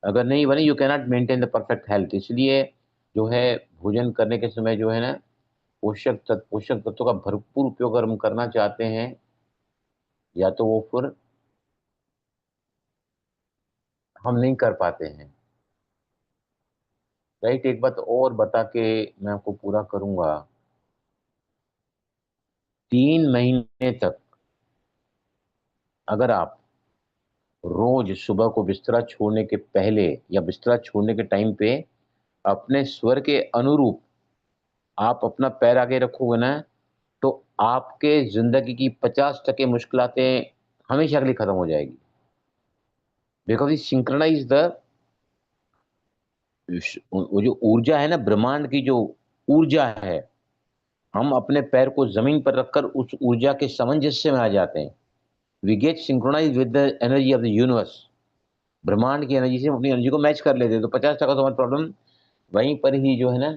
अगर नहीं बने you cannot maintain the perfect health. इसलिए जो है भोजन करने के समय जो है ना, पोषक तत्वों का भरपूर उपयोग अगर हम करना चाहते हैं, या तो वो फिर हम नहीं कर पाते हैं, राइट? एक बात और बता के मैं आपको पूरा करूंगा, 3 महीने तक अगर आप रोज सुबह को बिस्तरा छोड़ने के पहले या बिस्तरा छोड़ने के टाइम पे अपने स्वर के अनुरूप आप अपना पैर आगे रखोगे ना, तो आपके जिंदगी की 50% मुश्किलातें हमेशा के लिए खत्म हो जाएगी, बिकॉज सिंक्रोनाइज द, वो जो ऊर्जा है ना ब्रह्मांड की, जो ऊर्जा है, हम अपने पैर को जमीन पर रखकर उस ऊर्जा के सामंजस्य में आ जाते हैं। We get synchronize with the energy of the universe. ब्रह्मांड की एनर्जी से हम अपनी एनर्जी को मैच कर लेते हैं, तो 50% तो हमारी प्रॉब्लम वहीं पर ही जो है ना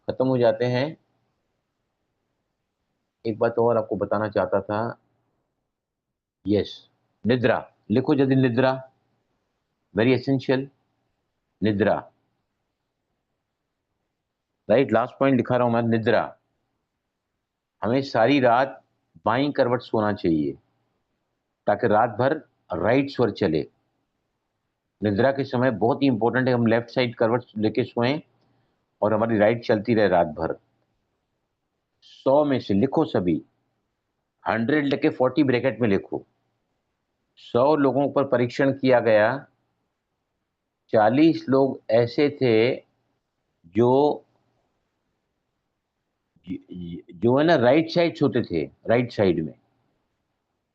खत्म हो जाते हैं। एक बात और आपको बताना चाहता था, यस, निद्रा, लिखो जल्दी, निद्रा वेरी एसेंशियल, निद्रा, राइट, लास्ट पॉइंट लिखा रहा हूं मैं, निद्रा। हमें सारी रात बाईं करवट सोना चाहिए ताकि रात भर राइट स्वर चले। निद्रा के समय बहुत ही इंपॉर्टेंट है हम लेफ्ट साइड करवट लेके सोएं और हमारी राइट चलती रहे रात भर। 100 में से लिखो सभी, 100 लेके 40 ब्रैकेट में लिखो। 100 लोगों पर परीक्षण किया गया, 40 लोग ऐसे थे जो है ना राइट साइड सोते थे, राइट साइड में,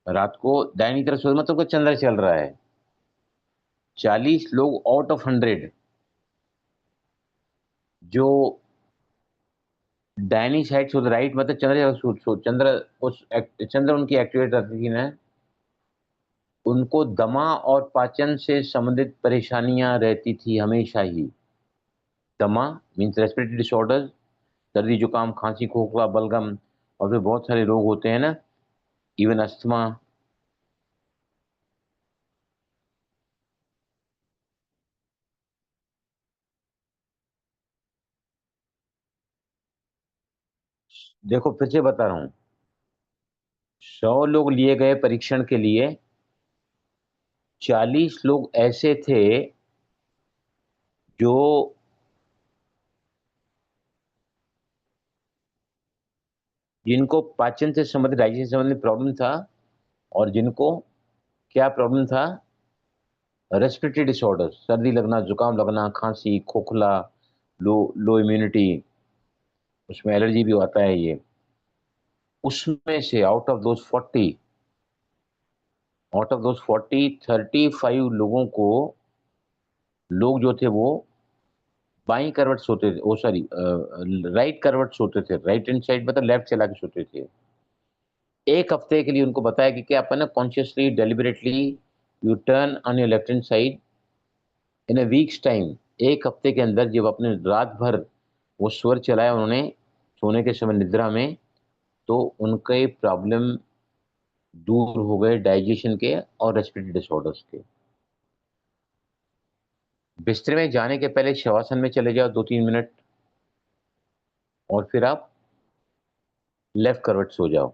रात को दाहिनी तरफ सोते, मतलब को चंद्र चल रहा है। 40 लोग आउट ऑफ 100 जो दाहिनी साइड सोते, राइट मतलब चंद्र उनकी एक्टिवेट रहती थी ना, उनको दमा और पाचन से संबंधित परेशानियां रहती थी हमेशा ही। दमा मीन्स रेस्पिरेटरी डिसऑर्डर, सर्दी जुकाम खांसी खोखला बलगम, और फिर बहुत सारे रोग होते हैं ना, इवन अस्थमा। देखो फिर से बता रहा हूं, 100 लोग लिए गए परीक्षण के लिए, 40 लोग ऐसे थे जो जिनको पाचन से संबंधित, डाइजेशन से संबंधित प्रॉब्लम था, और जिनको क्या प्रॉब्लम था, रेस्पिरेटरी डिसऑर्डर, सर्दी लगना, जुकाम लगना, खांसी खोखला, लो इम्यूनिटी, उसमें एलर्जी भी आता है ये। उसमें से आउट ऑफ दोज 40 35 लोगों को, लोग जो थे वो बाईं करवट सोते थे, ओ सॉरी राइट करवट सोते थे, राइट हैंड साइड मतलब लेफ्ट चला के सोते थे। एक हफ्ते के लिए उनको बताया कि क्या अपन consciously deliberately you turn on your left hand side in a week's time. एक हफ्ते के अंदर जब अपने रात भर वो स्वर चलाया उन्होंने सोने के समय निद्रा में, तो उनके प्रॉब्लम दूर हो गए, डाइजेशन के और रेस्पिरेटरी डिसऑर्डर्स के। बिस्तर में जाने के पहले शवासन में चले जाओ 2-3 मिनट, और फिर आप लेफ्ट करवट सो जाओ।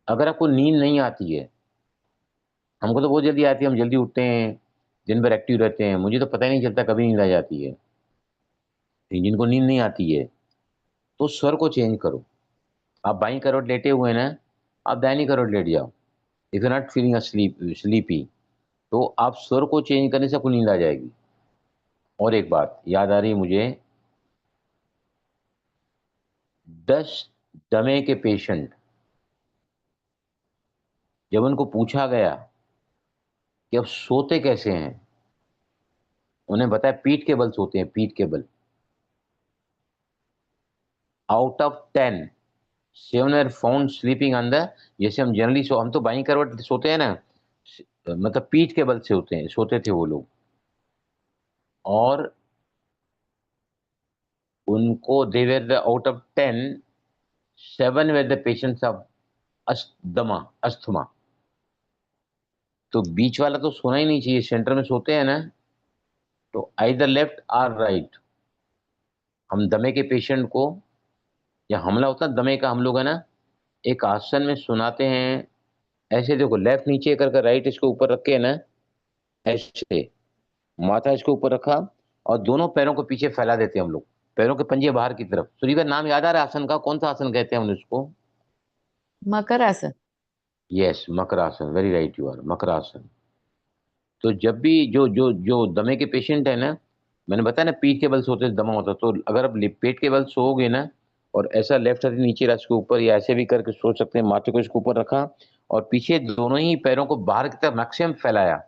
अगर आपको नींद नहीं आती है, हमको तो बहुत जल्दी आती है, हम जल्दी उठते हैं, दिन भर एक्टिव रहते हैं, मुझे तो पता ही नहीं चलता कभी नींद आ जाती है। जिनको नींद नहीं आती है तो स्वर को चेंज करो। आप बाईं करवट लेटे हुए हैं ना, आप दाहिनी करवट लेट जाओ। If you not feeling sleepy, तो आप स्वर को चेंज करने से आपको नींद आ जाएगी। और एक बात याद आ रही है मुझे, 10 दमे के पेशेंट, जब उनको पूछा गया कि अब सोते कैसे हैं, उन्हें बताया पीठ के बल सोते हैं, पीठ के बल। Out of 10 7 are found sleeping on the, जैसे हम जनरली हम तो बाईं करवट सोते हैं ना, मतलब पीठ के बल से सोते थे वो लोग, और उनको they were the out of 10 7 were the patients of asthma. तो बीच वाला तो सोना ही नहीं चाहिए, सेंटर में सोते हैं ना, तो आइदर लेफ्ट और राइट। हम दमे के पेशेंट को, या हमला होता है दमे का, हम लोग है ना एक आसन में सुनाते हैं, ऐसे देखो, लेफ्ट नीचे करके राइट इसके ऊपर रख के ना, ऐसे माथा इसके ऊपर रखा और दोनों पैरों को पीछे फैला देते हैं हम लोग, पैरों के पंजे बाहर की तरफ। सूर्य का नाम याद आ रहा है आसन का, कौन सा आसन कहते हैं हम उसको? Makar asana. Yes, Makarasana, very right you are, Makarasana. तो जब भी जो जो जो दमे के पेशेंट है ना, मैंने बताया ना पीठ के बल सोते दमा होता, तो अगर आप पेट के बल सोओगे ना, और ऐसा लेफ्ट हाथ नीचे रख इसके ऊपर, या ऐसे भी करके सो सकते हैं, माथे को इसके ऊपर रखा और पीछे दोनों ही पैरों को बाहर की तरफ मैक्सिमम फैलाया।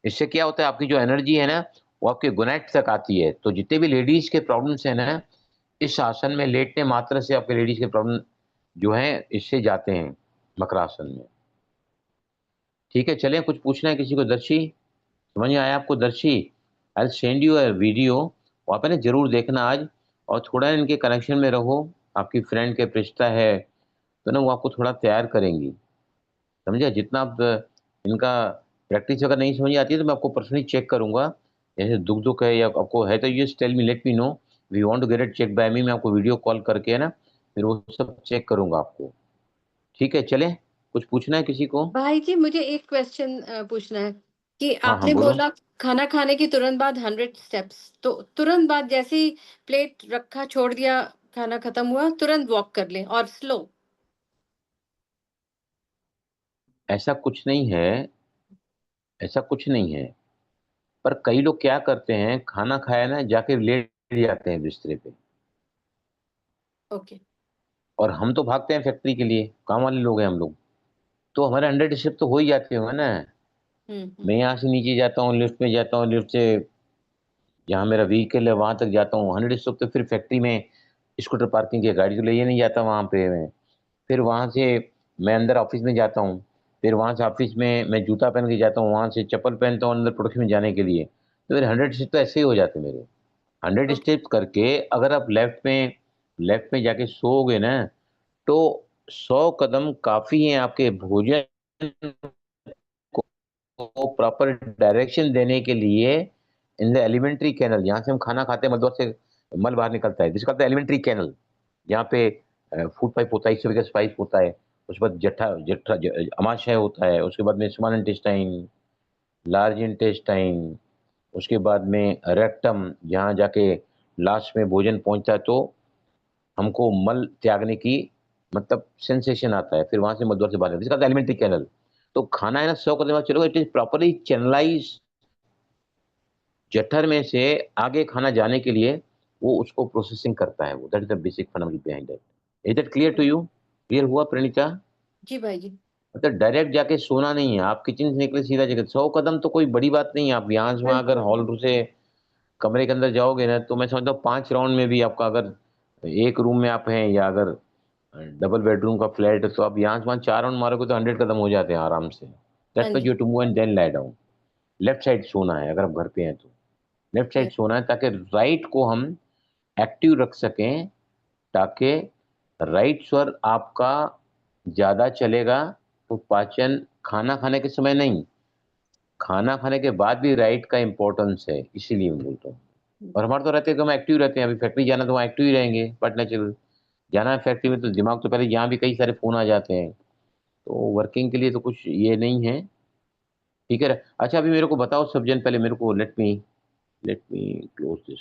इससे क्या होता है, आपकी जो एनर्जी है ना वो आपके गोनैट तक आती है। तो जितने भी लेडीज के प्रॉब्लम्स है ना, इस आसन में लेटने मात्र से आपके लेडीज के प्रॉब्लम जो है इससे जाते हैं, मकरासन में। ठीक है, चलें, कुछ पूछना है किसी को? दर्शी, समझ में आया आपको? दर्शी, I send you a video, वहाँ पे ना जरूर देखना आज, और थोड़ा इनके कनेक्शन में रहो। आपकी फ्रेंड के रिश्ता है तो ना वो आपको थोड़ा तैयार करेंगी, समझे? जितना आप इनका प्रैक्टिस अगर नहीं समझ आती है तो मैं आपको पर्सनली चेक करूंगा। जैसे दुख दुख है या आपको है तो ये tell me, let me know, we want to get it check by me. मैं आपको वीडियो कॉल करके है ना फिर वो सब चेक करूंगा आपको। ठीक है, चले, कुछ पूछना है किसी को? भाई जी मुझे एक क्वेश्चन पूछना है कि हाँ हाँ आपने बोलो। बोला खाना खाने के तुरंत बाद 100 स्टेप्स, तो तुरंत बाद जैसे ही प्लेट रखा छोड़ दिया, खाना खत्म हुआ, तुरंत वॉक कर ले और स्लो? ऐसा कुछ नहीं है, ऐसा कुछ नहीं है, पर कई लोग क्या करते हैं, खाना खाया ना जाके लेट जाते हैं बिस्तर पे, ओके। और हम तो भागते हैं फैक्ट्री के लिए, काम वाले लोग हैं हम लोग, तो हमारे 100 स्टेप तो हो ही जाते होंगे ना। मैं यहाँ से नीचे जाता हूँ, लिफ्ट में जाता हूँ, लिफ्ट से जहाँ मेरा व्हीकल है वहां तक जाता हूँ, 100 स्टेप तो फिर फैक्ट्री में स्कूटर पार्किंग की गाड़ी तो ले ही नहीं जाता वहां पे मैं। फिर वहां से मैं अंदर ऑफिस में जाता हूँ, फिर वहां से ऑफिस में मैं जूता पहन के जाता हूँ, वहां से चप्पल पहनता हूँ अंदर प्रोडक्शन में जाने के लिए, तो मेरे 100 स्टेप तो ऐसे ही हो जाते मेरे। 100 ओके। स्टेप करके अगर आप लेफ्ट में जाके सोओगे ना, तो 100 कदम काफी हैं आपके भोजन को प्रॉपर डायरेक्शन देने के लिए। इन द एलिमेंट्री कैनल, जहाँ से हम खाना खाते हैं मलद्वार से मल बाहर निकलता है, जिसका एलिमेंट्री कैनल, जहाँ पे फूड पाइप होता है, इस तरीके से पाइप होता है, उसके बाद अमाशय होता है, उसके बाद में स्मॉल इंटेस्टाइन, लार्ज इंटेस्टाइन, उसके बाद में रेक्टम, जहाँ जाके लास्ट में भोजन पहुंचता है, तो हमको मल त्यागने की मतलब सेंसेशन आता है, फिर वहां से मलद्वार से बाहर निकलता है, जिसका एलिमेंट्री कैनल। तो खाना है ना 100 कदम बाद चलोगे, इट इज प्रॉपरली चैनलाइज, जठर में से आगे खाना जाने के लिए वो उसको प्रोसेसिंग करता है, वो that is the basic fundamental behind that. Is that clear to you? Clear हुआ प्रणीता? जी भाई जी। मतलब डायरेक्ट जाके सोना नहीं है, आप किचन से निकले सीधा जगह 100 कदम तो कोई बड़ी बात नहीं है। आप यहाँ से वहाँ अगर बिल्कुल। हॉल से कमरे के अंदर जाओगे ना, तो मैं समझता हूँ 5 राउंड में भी आपका, अगर एक रूम में आप हैं या अगर डबल बेडरूम का फ्लैट है, तो आप यहाँ से वहाँ 4 राउंड मारोगे तो 100 कदम हो जाते हैं आराम से। हाँ दैट्स व्हाई जी। You to move and then lie down. Left side सोना है अगर आप घर पे हैं तो, लेफ्ट साइड सोना है, ताकि राइट को हम एक्टिव रख सकें, ताकि राइट स्वर आपका ज्यादा चलेगा। तो पाचन खाना खाने के समय नहीं, खाना खाने के बाद भी राइट का इंपॉर्टेंस है, इसीलिए मैं बोलता हूँ। और हमारे तो रहते हैं कि हम एक्टिव रहते हैं, अभी फैक्ट्री जाना तो वहाँ एक्टिव ही रहेंगे, पटना चल जाना है फैक्ट्री में, तो दिमाग तो पहले, यहाँ भी कई सारे फोन आ जाते हैं, तो वर्किंग के लिए तो कुछ ये नहीं है। ठीक है, अच्छा अभी मेरे को बताओ सब जन, पहले मेरे को लेट मी क्लोज दिस।